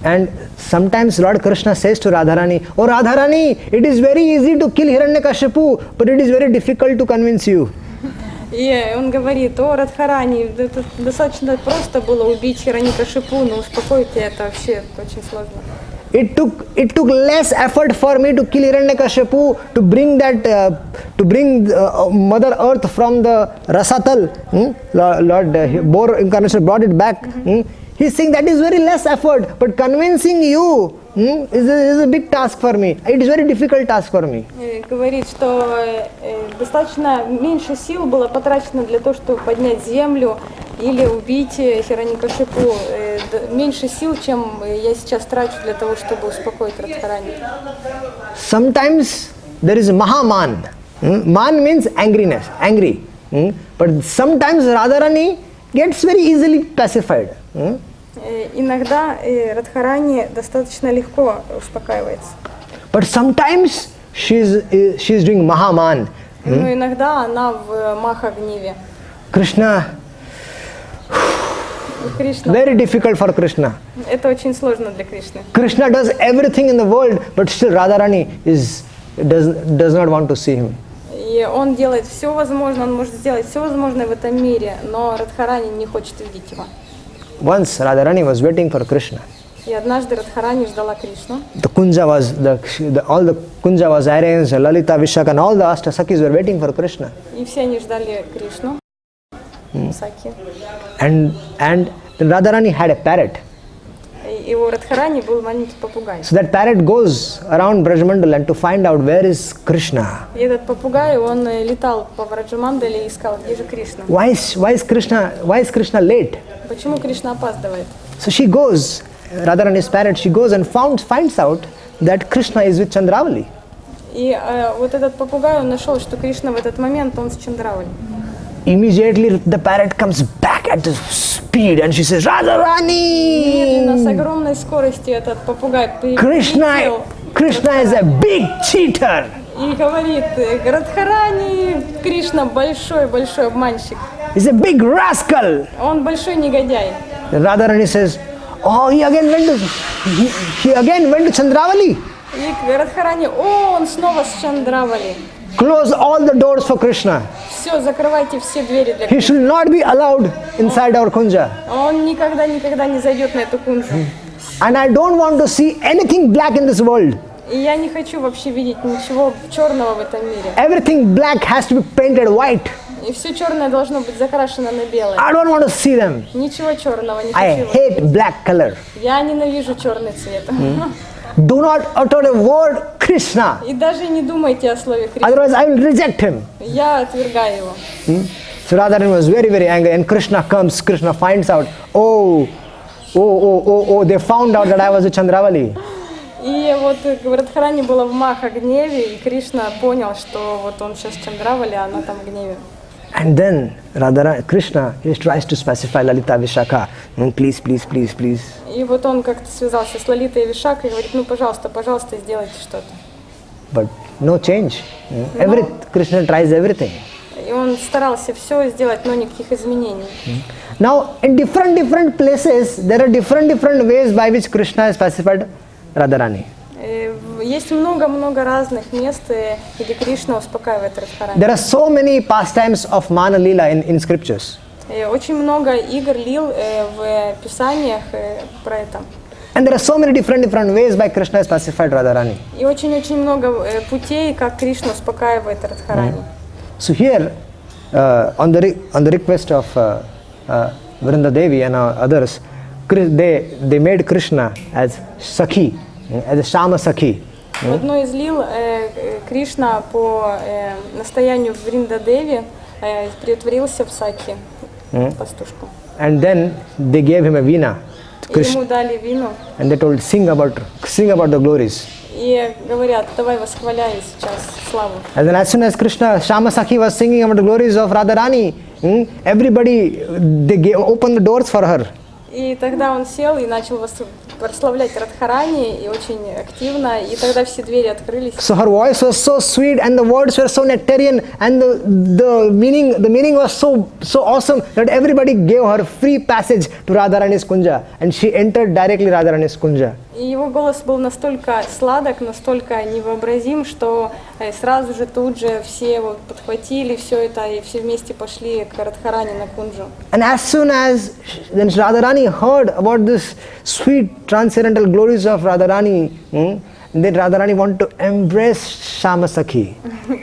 And sometimes Lord Krishna says to Radharani, "Oh Radharani, it is very easy to kill Hiranyakashipu, but it is very difficult to convince you." И он говорит: о, Радхарани, это достаточно просто было убить Хираньякашипу, но успокоить это вообще очень сложно. It took less effort for me to kill Hiranyakashipu, to bring Mother Earth from the Rasatal. Lord Bore Incarnation brought it back. He's saying that is very less effort, but convincing you is a big task for me. It is very difficult task for me. Говорит, что достаточно меньше сил было потрачено для того, чтобы поднять землю или убить Хираньякашипу. Меньше сил, чем я сейчас трачу для того, чтобы успокоить Радхарани. Sometimes there is Mahaman. Man means angriness, angry. But sometimes Radharani gets very easily pacified. Иногда Радхарани достаточно легко успокаивается. But sometimes she's doing Mahaman. Но иногда она в маха-гневе. Krishna, very difficult for Krishna. Это очень сложно для Кришны. Krishna does everything in the world, but still Radharani does not want to see him. И он делает все возможное, он может сделать все возможное в этом мире, но Радхарани не хочет видеть его. Once Radharani was waiting for Krishna. И однажды Радхарани ждала Кришну. The kunja was arranged, Lalita, Vishaka, and all the Ashtasakis were waiting for Krishna. И все они ждали Кришну. Саки. And then Radharani had a parrot. И у Радхарани был маленький попугай. So that parrot goes around Brajamandala and to find out where is Krishna. И этот попугай, он летал по Враджамандале и искал, где же Кришна. Why is Krishna late? Почему Кришна опаздывает? So she goes, Radharani's parrot, she goes and finds out that Krishna is with Chandravali. И вот этот попугай, он нашел, что Кришна в этот момент, он с Чандравали. Immediately the parrot comes back at the speed and she says, Radharani! Медленно, с огромной скоростью этот попугай Krishna is a big cheater. И говорит: Радхарани, Кришна большой обманщик. He's a big rascal. Он большой негодяй. Radharani says, oh, he again went to Chandravali. И Радхарани: он снова с Чандравали. Close all the doors for Krishna. Все, закрывайте все двери для He Кришны. should not be allowed inside our kunja. Он никогда не зайдет на эту кунжу. And I don't want to see anything black in this world. И я не хочу вообще видеть ничего черного в этом мире. Everything black has to be painted white. И все черное должно быть закрашено на белое. I don't want to see them. Ничего черного не I хочу. hate black color. Я ненавижу черный цвет. Do not utter a word Krishna. И даже не думайте о слове Кришна. Otherwise I will reject him. Я отвергаю его. So Radharani was very, very angry, and Krishna finds out, oh, they found out that I was a Chandravali. И вот Радхарани была в Маха-гневе, и Кришна понял, что вот он сейчас Чандравали, а она там в гневе. And then Krishna, he tries to specify Lalita Vishakha. Please, please, please, please. И вот он как-то связался с Лалитой и Вишакой и говорит, ну, пожалуйста, пожалуйста, сделайте что-то. But no change. Krishna tries everything. И он старался все сделать, но никаких изменений. Now, in different places, there are different ways by which Krishna has specified Radharani. Есть много-много разных мест, где Кришна успокаивает Радхарани. There are so many pastimes of Mana Lila in scriptures. Очень много игр лил в писаниях про это. And there are so many different ways by Krishna has specified Radharani. И очень-очень много путей, как Кришна успокаивает Радхарани. So here, on the request of Vrinda Devi and others, they made Krishna as Sakhi, as a Shama Sakhi. В одной из лил Кришна по настоянию Вринда Деви притворился в Саки, пастушку. And then they gave him a veena. Ему дали вину. And they told, sing about the glories. И говорят, давай восхваляй сейчас славу. And then as soon as Krishna, Shama Sakhi was singing about the glories of Radharani, everybody, they opened the doors for her. И тогда он сел и начал прославлять Радхарани, и очень активно, и тогда все двери открылись. So her voice was so sweet and the words were so nectarian and the meaning was so awesome that everybody gave her free passage to Radharani's Kunja, and she entered directly Radharani's Kunja. И его голос был настолько сладок, настолько невообразим, что сразу же тут же все его подхватили, все это, и все вместе пошли к Радхарани на Кунджу. And as soon as then Radharani heard about this sweet transcendental glories of Radharani, then Radharani wanted to embrace Shama Sakhi.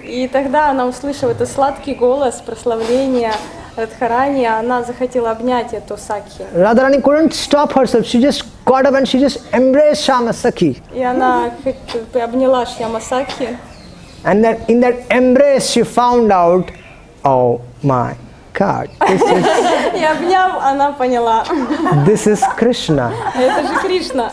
И тогда она услышала этот сладкий голос прославления Радхарани, она захотела обнять эту Сакхи. Radharani couldn't stop herself. She just got up and she just embraced Shama Sakhi. И она обняла Шьяма Сакхи. And that in that embrace she found out, oh my God, И обняв, она поняла. this is Krishna. Это же Кришна.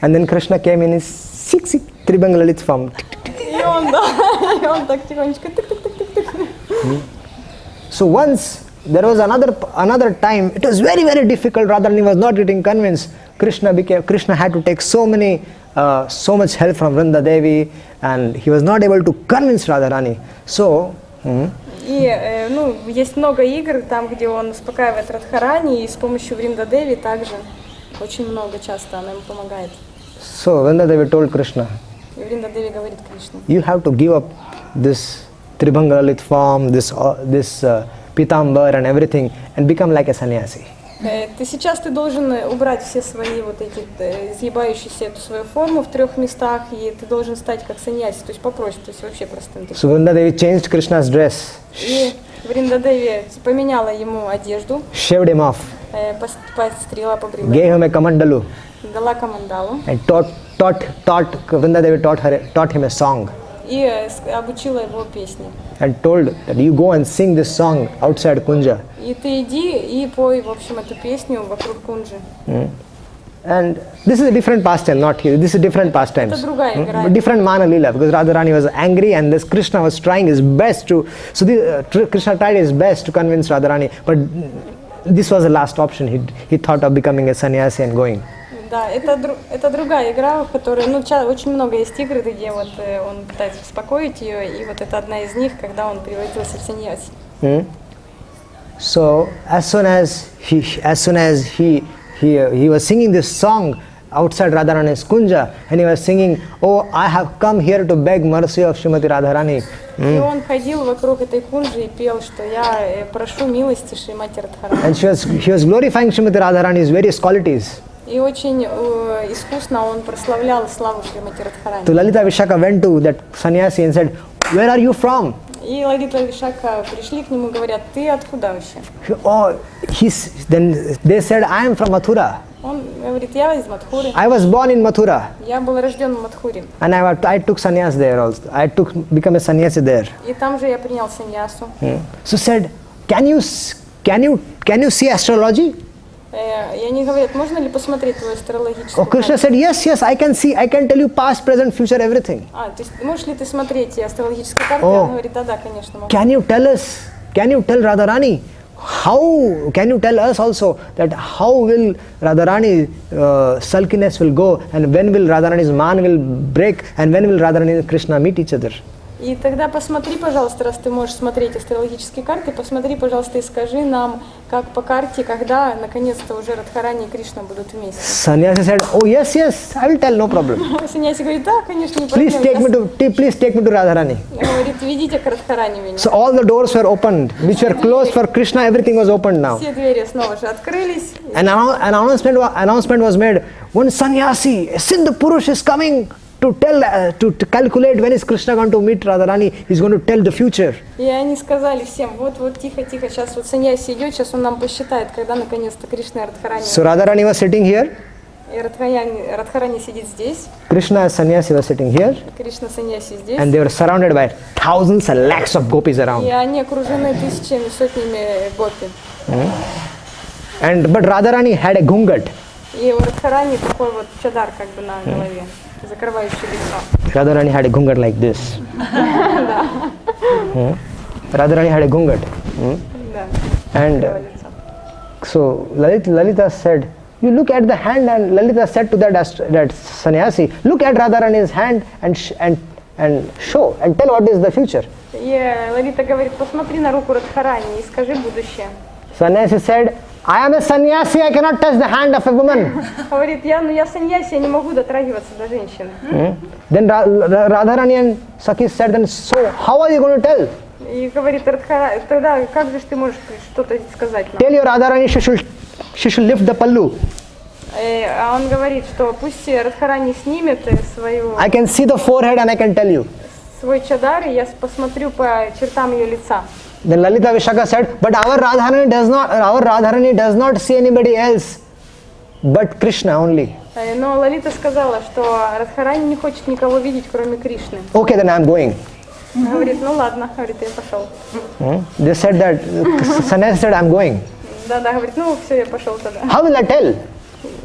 And then Krishna came in his six Tribhanga Lalit form. И он так тихонечко тык-тык-тык-тык. So once there was another time, it was very, very difficult. Radharani was not getting convinced. Krishna had to take so much help from Vrinda Devi, and he was not able to convince Radharani. So И есть много игр, там, где он успокаивает Радхарани, и с помощью Вринда Деви также очень много часто она ему помогает. So Vrinda Devi told Krishna, И Вринда Деви говорит Кришне, you have to give up this Tribhanga Lalit form, this Pitambar and everything, and become like a sannyasi. Ты должен убрать все свои вот эти изъебающиеся эту свою форму в 3 местах, и ты должен стать как саньяси, то есть попроще, то есть вообще простым. So Vrinda Devi changed Krishna's dress, И Вринда Деви поменяла ему одежду, shaved him off, постригла, побрила, gave him a kamandalu, дала камандалу and Vrinda Devi taught him a song, и обучила его песне. and told that you go and sing this song outside Kunja. И ты иди и пой, в общем, эту песню вокруг Кунджи. And this is a different pastime, not here. This is different pastimes. Это другая игра. But different Mana Lila, because Radharani was angry and this Krishna was trying his best to. So Krishna tried his best to convince Radharani, but this was the last option. He thought of becoming a sannyasi and going. Да, это другая игра, в которой, очень много есть игр, где вот он пытается успокоить ее, и вот это одна из них, когда он превратился в саньяси. So as soon as he was singing this song outside Radharani's Kunja, and he was singing, "Oh, I have come here to beg mercy of Srimati Radharani." И он ходил вокруг этой кунджи и пел, что я прошу милости Шримати Радхарани. And he was glorifying Srimati Radharani's various qualities. И очень искусно он прославлял славу Шримати Радхарани. So Lalita Vishaka went to that sannyasi and said, "Where are you from?" И Лалита Вишака пришли к нему и говорят, ты откуда вообще? Then they said, "I am from Mathura. Он говорит, я из Мадхуры. I was born in Mathura, Я был рожден в Мадхуре. and I took sannyas there also. Become a sannyasi there." И там же я принял саньясу. So said, "Can you see astrology?" И они говорят, можно ли посмотреть твою астрологическую Oh, Krishna said, yes, yes, I can see, I can tell you past, present, future, everything. То есть можешь ли ты смотреть астрологическую карту? О. Он говорит, да, конечно могу. Can you tell Radharani, how, can you tell us also that how will Radharani sulkiness will go, and when will Radharani's man will break, and when will Radharani and Krishna meet each other? И тогда посмотри, пожалуйста, раз ты можешь смотреть астрологические карты, посмотри, пожалуйста, и скажи нам, как по карте, когда наконец-то уже Радхарани и Кришна будут вместе. Sannyasi said, oh yes, yes, I will tell, no problem. Саньяси говорит, да, конечно, не Please take me to Radharani. Говорит, ведите к Радхарани меня. So all the doors were opened, which were closed for Krishna, everything was opened now. Все двери снова же открылись. An announcement was made, one sannyasi, a Sindh Purush is coming to tell, to calculate when is Krishna going to meet Radharani, he's going to tell the future. И они сказали всем, вот, тихо, сейчас вот Саньяси идет, сейчас он нам посчитает, когда наконец-то Кришна и Радхарани. So Radharani was sitting here, И Радхарани сидит здесь, Krishna as sannyasi was sitting here, Кришна Саньяси здесь. and they were surrounded by thousands and lakhs of gopis around. И они окружены тысячами, сотнями гопи. But Radharani had a gungat. И у Радхарани такой вот чадар как бы на голове, закрывающий лицо. Radharani had a gungat like this. Radharani had a gungat. Да, And закрывает лицо. so Lalita said, you look at the hand, and Lalita said to that sannyasi, look at Radharani's hand and show and tell what is the future. И Лалита говорит, посмотри на руку Радхарани и скажи будущее. Sannyasi said, I am a sannyasi, I cannot touch the hand of a woman. Говорит, я саньяси, я не могу дотрагиваться до женщины. Then Radharani and Sakhi said, then so how are you going to tell? И говорит, Радхарани, тогда как же ты можешь что-то сказать нам? Tell your Radharani she should lift the pallu. А он говорит, что пусть Радхарани снимет свою, I can see the forehead and I can tell you. свой чадар, и я посмотрю по чертам ее лица. Then Lalita Vishaka said, but our Radharani does not see anybody else but Krishna only. Но Лалита сказала, что Радхарани не хочет никого видеть, кроме Кришны. Okay, then I am going. Говорит, ну ладно, говорит, я пошел. They said that, Sannyasi said, I am going. Да, говорит, ну все, я пошел тогда. How will I tell?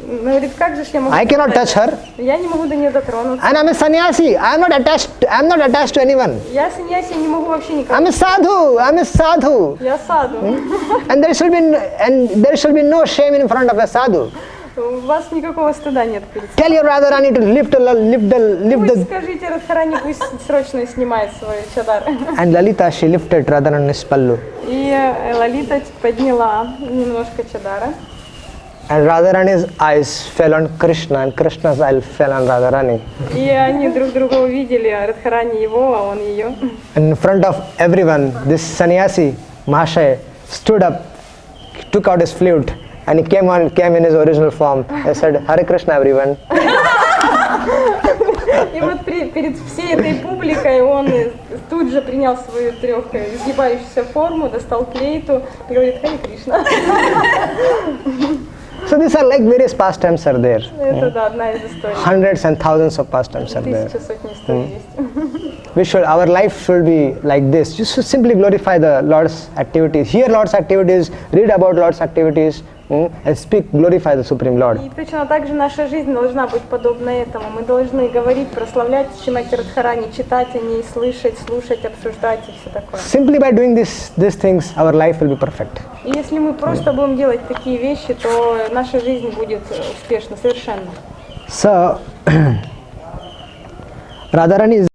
Говорит, как же я могу? I cannot touch her. Я не могу до нее дотронуться. And I am a sannyasi. I am not attached to anyone. Я саньяси, я не могу вообще никого. I am a sadhu. Я саду. And there shall be no shame in front of a sadhu. У вас никакого стыда нет перед Tell your Radharani to lift Пусть the. скажите Радхарани, пусть срочно снимает свой чадар. And Lalita, she lifted Radharani's pallu. И Лалита подняла немножко чадара. And Radharani's eyes fell on Krishna, and Krishna's eyes fell on Radharani. И они друг друга увидели, Радхарани его, а он ее. And in front of everyone, this sannyasi, Mahashay, stood up, took out his flute, and he came in his original form. He said, Hare Krishna, everyone. И вот перед всей этой публикой он тут же принял свою изгибающуюся форму, достал флейту и говорит, Харе Кришна. So these are like various pastimes are there. Это да, одна из историй. Hundreds and thousands of pastimes are there. Тысячи, сотни историй есть. Our life should be like this. Just to simply glorify the Lord's activities, hear Lord's activities, read about Lord's activities, and speak, glorify the Supreme Lord. И точно так же наша жизнь должна быть подобна этому. Мы должны говорить, прославлять Шримати Радхарани, читать о ней, слышать, слушать, обсуждать и все такое. Simply by doing these things, our life will be perfect. И если мы просто будем делать такие вещи, то наша жизнь будет успешна совершенно. So, Radharani is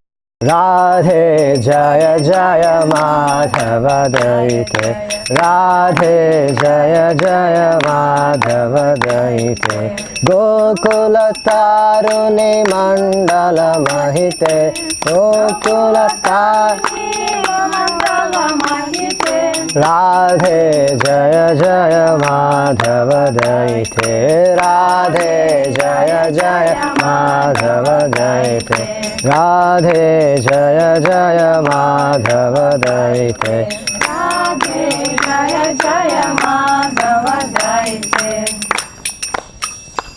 Radhe Jaya Jaya Madhava Daite Radhe Jaya Jaya Madhava Daite Gokula Tarune Mandala Mahite Gokula Tarune Mandala Mahite Radhe Jaya Jaya Madhava Daite Radhe Jaya Jaya Madhava Daite Radhe Jaya Jaya Madhava Daite Radhe Jaya Jaya Madhava Daite.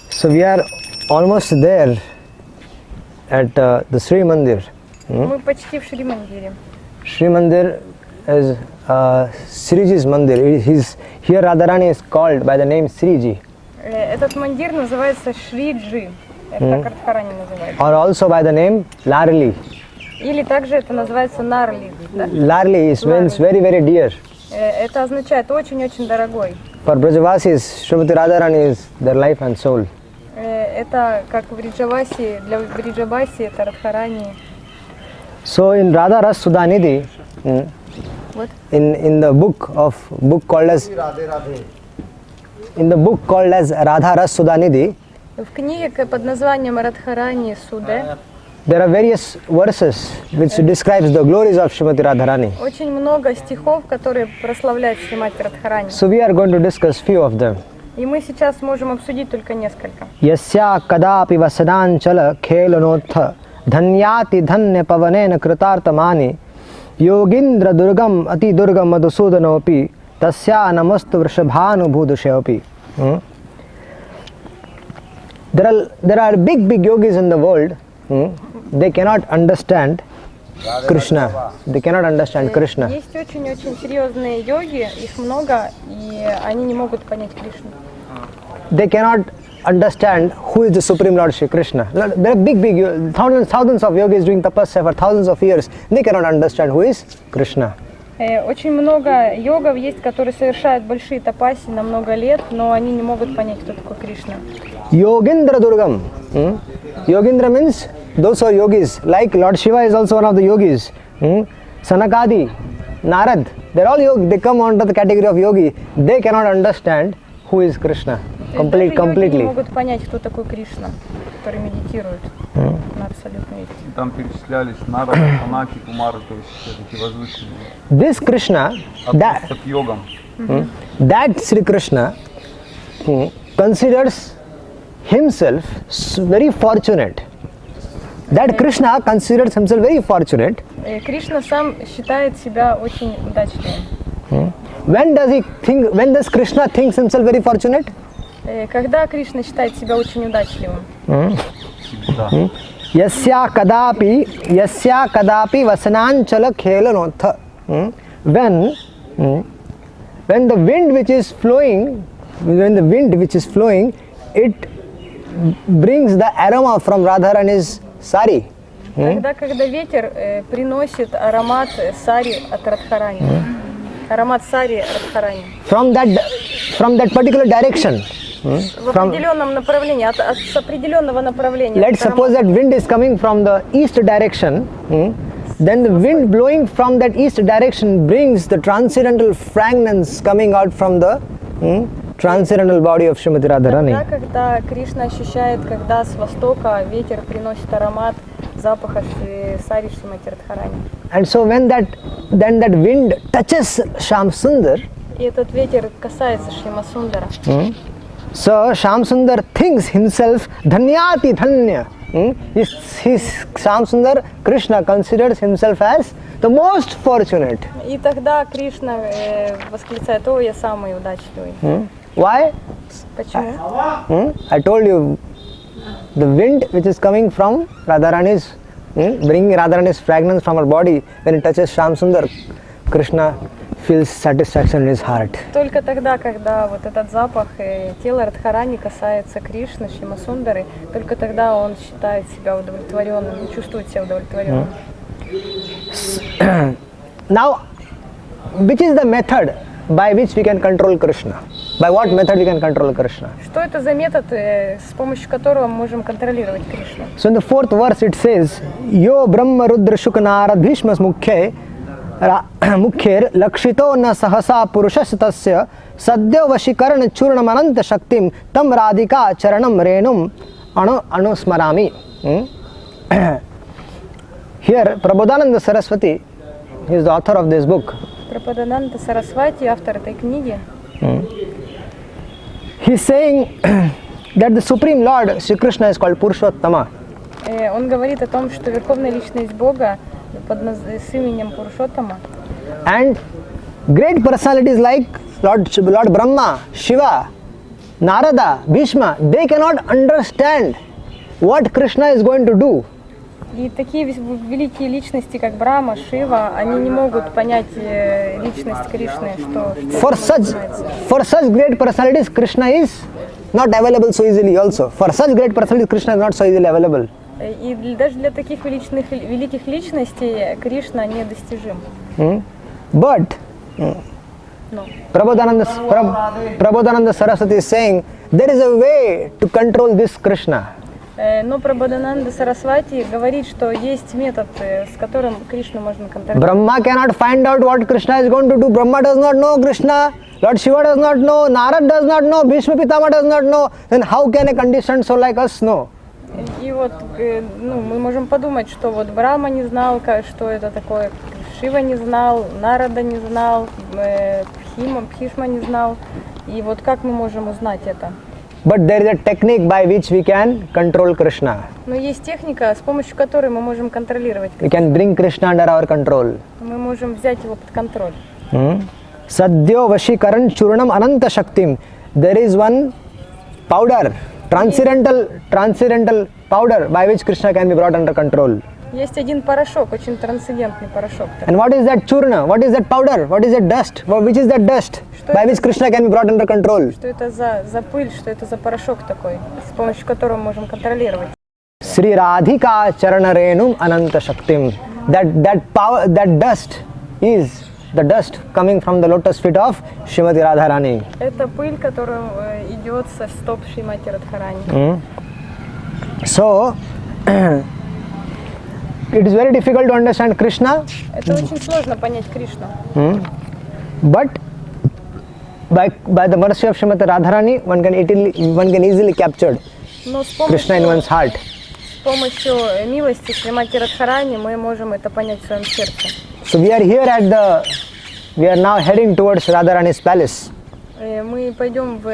So we are almost there at the Sri Mandir. Мы почти в Шри Мандире. Sri Mandir is Sriji's mandir. Here Radharani is called by the name Sriji. Этот мандир называется Шриджи. Это так Радхарани называется. Or also by the name Larli. Или также это называется Нарли. Да? Larli means very, very dear. Это означает очень-очень дорогой. For Brajavasis, Srimati Radharani is their life and soul. Это как в Бриджаваси, для Бриджаваси это Радхарани. So in Radha Ras Sudhanidhi, What? in the book called as Radha Ras Sudhanidhi, В книге под названием Радхарани Суде there are various verses which describes the glories of Srimati Radharani. очень много стихов, которые прославляют Шримати Радхарани. So we are going to discuss few of them. И мы сейчас можем обсудить только несколько. Yasya kadapi vasadanchala khelanotha dhanyati dhanya pavanena kritartamani yogindra durgam ati durgam madhusudanopi tasya namastu vrishabhanu bhudushayopi. There are big yogis in the world. They cannot understand Krishna. They cannot understand Krishna. Есть очень-очень серьезные йоги, их много, и они не могут понять Кришну. They cannot understand who is the Supreme Lord Shri Krishna. There are big thousands of yogis doing tapasya for thousands of years. They cannot understand who is Krishna. Очень много йогов есть, которые совершают большие тапаси на много лет, но они не могут понять, кто такой Кришна. Yogindra Durgam. Yogindra means those who are yogis. Like Lord Shiva is also one of the yogis. Sanakadi, Narad, they're all yogis. They come under the category of yogi. They cannot understand who is Krishna. Йоги Completely. не могут понять, кто такой Кришна, который медитирует на абсолютном виде. Там перечислялись Нарада, Санаки, Кумары, то есть такие возвышенные. This Krishna, Относятся к йогам. that Sri Krishna considers himself very fortunate. That Krishna considers himself very fortunate. Кришна сам считает себя очень удачливым. When does Krishna thinks himself very fortunate? Когда Кришна считает себя очень удачливым? Всегда. Yasya kadapi vasananchala khelanotha. When the wind which is flowing, it brings the aroma from Radharani's sari. Когда ветер приносит аромат сари от Радхарани. Аромат сари Радхарани. From that particular direction. В определенном направлении, с определенного направления. Let's suppose that wind is coming from the east direction. Then the wind blowing from that east direction brings the transcendental fragrance coming out from the transcendental body of Srimati Radharani. Когда Кришна ощущает, когда с востока ветер приносит аромат запаха сари Шримати Радхарани. And so when that wind touches Shyam Sundar, И этот ветер касается Шьяма Сундара. so Shyam Sundar thinks himself dhanyati dhanya. Shyam Sundar, Krishna considers himself as the most fortunate. И тогда Кришна восклицает: "О, я самый удачливый". Why? Почему? I told you, the wind which is coming from Radharani's, bringing Radharani's fragrance from her body, when it touches Shyam Sundar, Krishna feels satisfaction in his heart. Только тогда, когда вот этот запах тела Радхарани касается Кришны, Шьяма Сундары, только тогда он считает себя удовлетворенным, чувствует себя удовлетворенным. Now, which is the method by which we can control Krishna? By what method we can control Krishna? Что это за метод, с помощью которого мы можем контролировать Кришну? So in the 4th verse it says, Yo Brahma Rudra Shukanara Bhishmas Mukher Lakshito na sahasa purushas tasya sadhya vashikarana churnam ananta shaktim tam radhika charanam renum anusmarami. Here Prabodhananda Saraswati, he is the author of this book. Прабодхананда Сарасвати, автор этой книги, He is saying that the Supreme Lord Shri Krishna is called Purushottama. он говорит о том, что Верховная Личность Бога с именем Пурушоттама. And great personalities like Lord Brahma, Shiva, Narada, Bhishma, they cannot understand what Krishna is going to do. И такие великие личности, как Брахма, Шива, они не могут понять личность Кришны, что For such great personalities, Krishna is not available so easily also. For such great personalities, Krishna is not so easily available. И даже для таких великих личностей Кришна недостижим. But Но Prabodhananda Saraswati is saying there is a way to control this Krishna. Но Прабодхананда Сарасвати говорит, что есть метод, с которым Кришну можно контролировать. Brahma cannot find out what Krishna is going to do. Brahma does not know Krishna. Lord Shiva does not know. Narad does not know. Bhishma Pitama does not know. Then how can a conditioned soul like us know? И вот мы можем подумать, что вот Брахма не знал, что это такое, Шива не знал, Нарада не знал, Бхишма не знал. И вот как мы можем узнать это? But there is a technique by which we can control Krishna. Но есть техника, с помощью которой мы можем контролировать We Кришну. can bring Krishna under our control. Мы можем взять его под контроль. Sadhyo Vashikaran Churnam Ananta Shaktim. There is one powder, transcendental powder by which Krishna can be brought under control. Есть один порошок, очень трансцендентный порошок. And what is that churna? What is that powder? What is that dust? Which is that dust by which Krishna can be brought under control? Что это за пыль, что это за порошок такой, с помощью которого мы можем контролировать? Sri Radhika Charana Renum Ananta Shaktim. That dust is the dust coming from the lotus feet of Srimati Radharani. Это пыль, которая идет со стоп Шримати Радхарани. So, it is very difficult to understand Krishna, Это очень сложно понять Кришну. but by the mercy of Srimati Radharani, one can easily capture Но с Krishna in one's heart. помощью милости Шримати Радхарани мы можем это понять в своем сердце. So we are now heading towards Radharani's palace. Мы пойдем в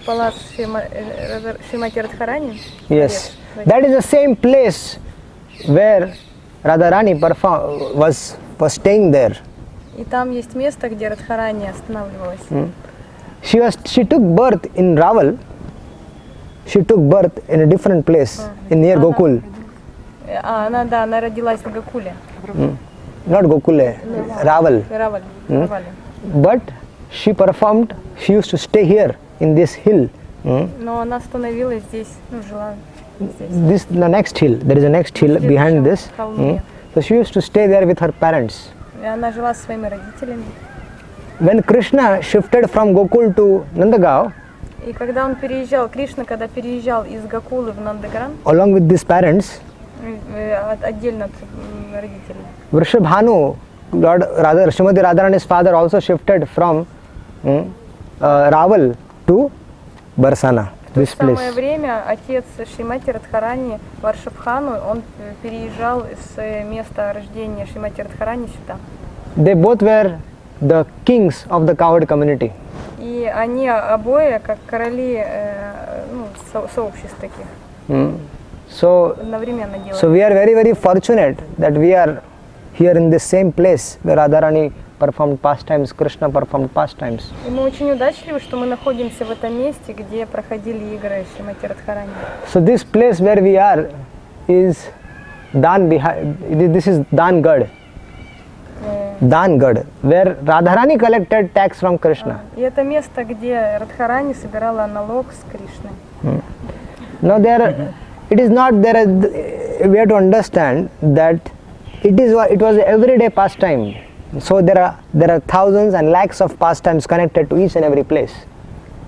палац Шримати Радхарани. Yes, that is the same place where Radharani was staying there. И там есть место, где Радхарани останавливалась. She took birth in Raval. She took birth in a different place, near Gokul. Она родилась в Гакуле. Not Gokule, Raval. Равале. But she used to stay here in this hill. Но она остановилась здесь, жила здесь. The next hill, there is a next hill behind this. So she used to stay there with her parents. И она жила со своими родителями. When Krishna shifted from Gokul to Nandagaon, И когда он переезжал, Кришна, когда переезжал из Гакулы в Нандагран, along with these parents, отдельно от родителей, Vrishabhanu, Srimati Radharani's father, also shifted from Raval to Barsana, this в то самое place. время отец Шримати Радхарани, Варшабхану, он переезжал с места рождения Шримати Радхарани сюда. They both were the kings of the cowherd community. И они обои, как короли сообществ таких, So одновременно делали. we are very, very fortunate that we are here in this same place where Radharani performed pastimes, Krishna performed pastimes. И мы очень удачливы, что мы находимся в этом месте, где проходили игры Шримати Радхарани. So this place where we are is this is Dangad, where Radharani collected tax from Krishna. И это место, где Радхарани собирала налог с Кришны. Now it is not there. We have to understand that it was an everyday pastime. So there are thousands and lakhs of pastimes connected to each and every place.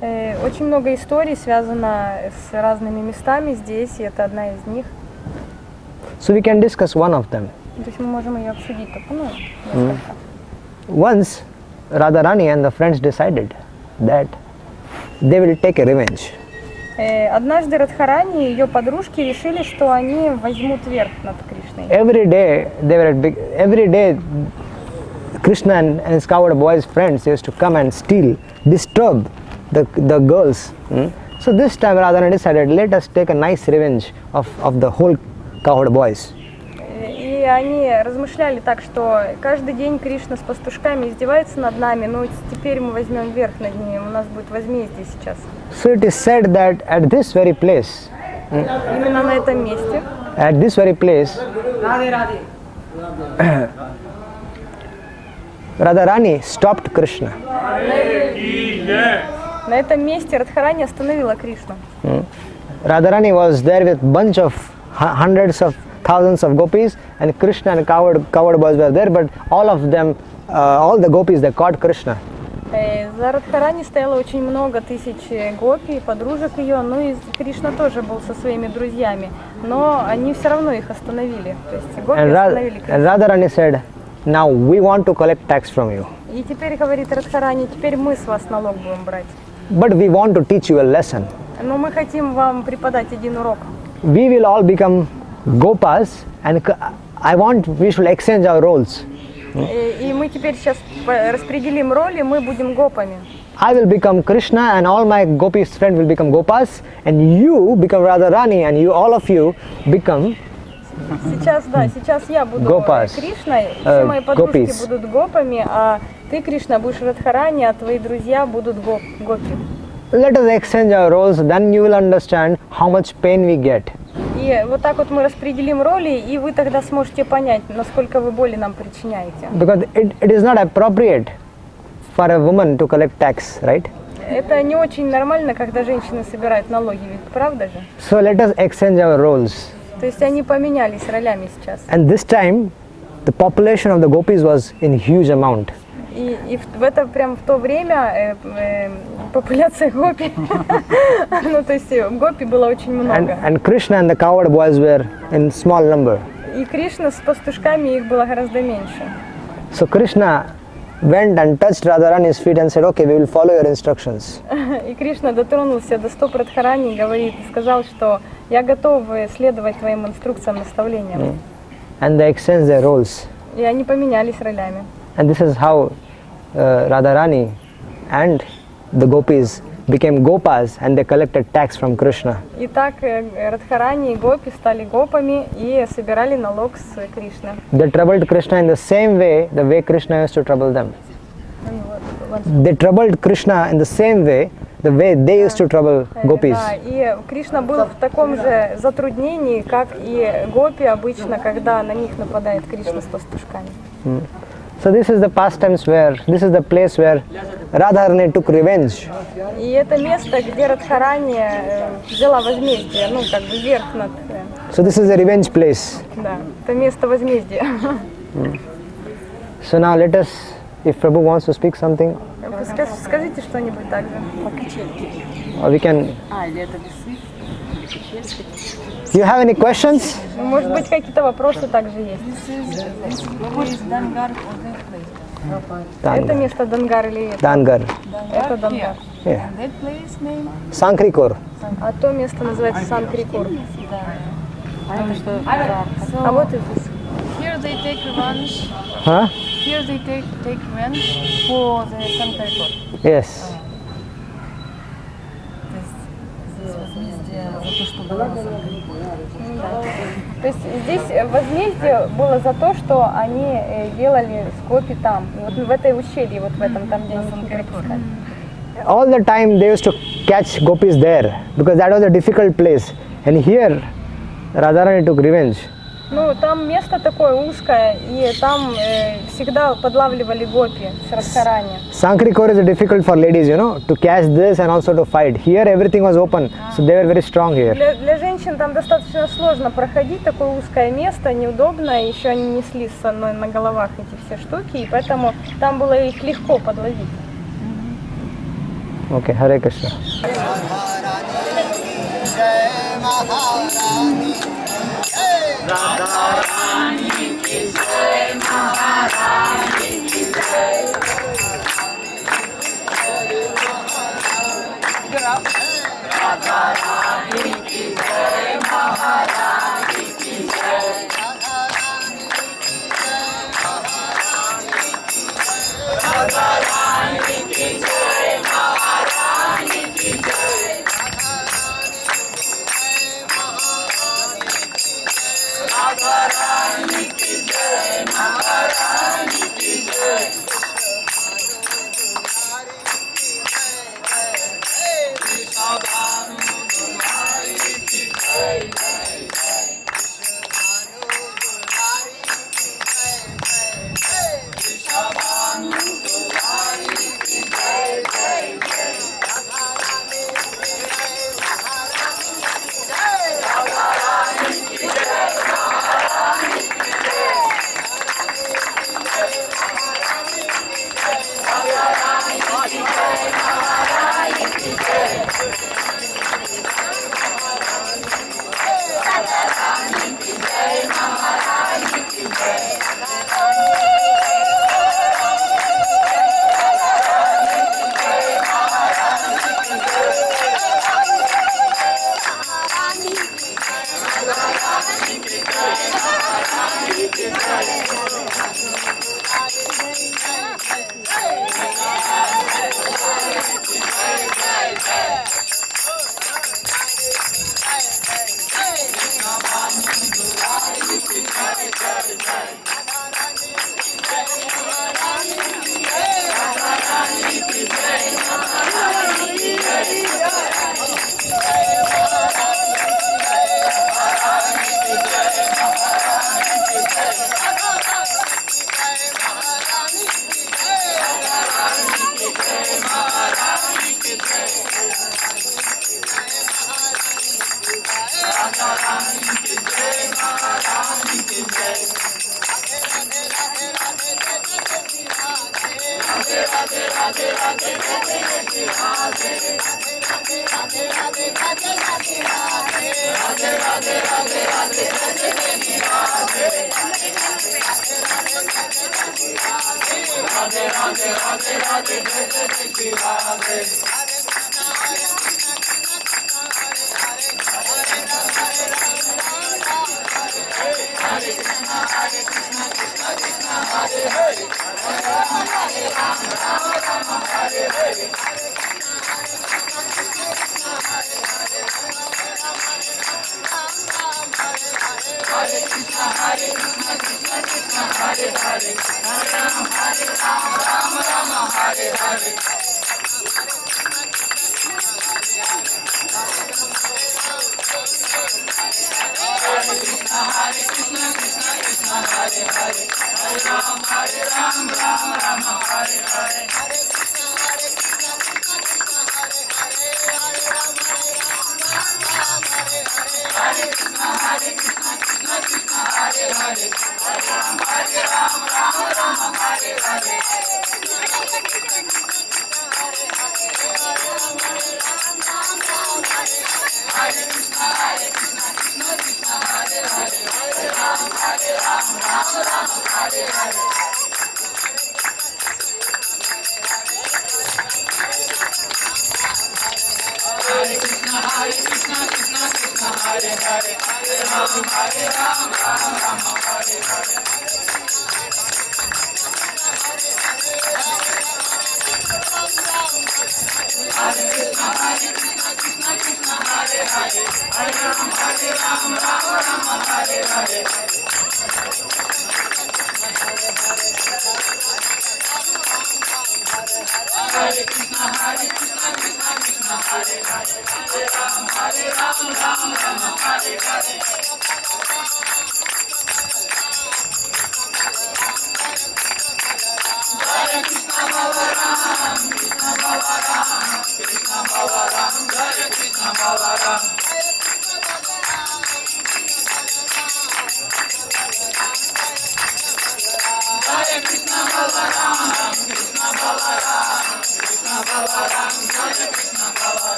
Очень много историй связано с разными местами здесь, и это одна из них. So we can discuss one of them. То есть мы можем ее обсудить только, несколько. Once Radharani and the friends decided that they will take a revenge. Однажды Радхарани и ее подружки решили, что они возьмут верх над Кришной. Every day Krishna and his cowherd boys' friends used to come and disturb the girls. So this time Radharani decided, let us take a nice revenge of the whole cowherd boys. И они размышляли так, что каждый день Кришна с пастушками издевается над нами, но теперь мы возьмем верх над ними, у нас будет возмездие сейчас. So it is said that at this very place, Именно на этом месте At this very place, Radharani stopped Krishna. На этом месте Радхарани остановила Кришну. Radharani was there with bunch of hundreds of thousands of gopis, and Krishna and coward boys were there, but all of them, all the gopis, they caught Krishna. За Радхарани стояло очень много тысяч гопи, подружек ее, ну и Кришна тоже был со своими друзьями, но они все равно их остановили. То есть гопи остановили Кришну. And Radharani said, now we want to collect tax from you. И теперь говорит Радхарани, теперь мы с вас налог будем брать. But we want to teach you a lesson. Но мы хотим вам преподать один урок. We will all become gopas, and we should exchange our roles. И мы теперь сейчас распределим роли, мы будем гопами. I will become Krishna, and all my gopis friends will become gopas, and you become Radharani, and all of you become Сейчас я буду Gopas. Кришной, все мои подружки Gopis. будут гопами, а ты, Кришна, будешь Радхарани, а твои друзья будут гопи. Let us exchange our roles, then you will understand how much pain we get. И вот так вот мы распределим роли, и вы тогда сможете понять, насколько вы боли нам причиняете. Because it is not appropriate for a woman to collect tax, right? Это не очень нормально, когда женщины собирают налоги, ведь правда же? So let us exchange our roles. То есть они поменялись ролями сейчас. And this time, the population of the gopis was in huge amount. И прям в то время популяция гопи, ну то есть гопи было очень много. And Krishna and the coward boys were in small number. И Кришна с пастушками их было гораздо меньше. So Krishna went and touched Radharani's feet and said, okay, we will follow your instructions. И Кришна дотронулся до стоп Радхарани и сказал, что я готов следовать твоим инструкциям, наставлениям. And they exchanged their roles. И они поменялись ролями. And this is how Radharani and the gopis became gopas, and they collected tax from Krishna. И так Радхарани и гопи стали гопами и собирали налог с Кришны. They troubled Krishna in the same way, the way Krishna used to trouble them. They troubled Krishna in the same way, the way they used to trouble gopis. Да, и Кришна был в таком же затруднении, как и гопи обычно, когда на них нападает Кришна с пастушками. So this is the this is the place where Radharani took revenge. И это место, где Радхарани взяла возмездие, ну как бы верх над... So this is the revenge place. Да, это место возмездия. So now let us, if Prabhu wants to speak something, Скажите что-нибудь также. or we can... You have any questions? Может быть, какие-то вопросы также есть. Это место Дангар или это? Дангар. Это Дангар. Yeah. Sankrikor. А то место называется Санкрикур. А вот и здесь. Here they take revenge. Huh? Here they take revenge for the Sankarikor. Yes. То есть здесь возмездие было за то, что они делали с гопи там, вот в этой ущелье, вот в этом, там, где они Санкрикур. All the time they used to catch gopis there, because that was a difficult place. And here, Radharani took revenge. Ну, там место такое узкое, и там всегда подлавливали гопи с Радхарани. Sankrikor is difficult for ladies, you know, to catch this and also to fight. Here everything was open, so they were very strong here. Для женщин там достаточно сложно проходить, такое узкое место, неудобно, еще они несли на головах эти все штуки, и поэтому там было их легко подловить. Okay, Hare Krishna. Prabhupada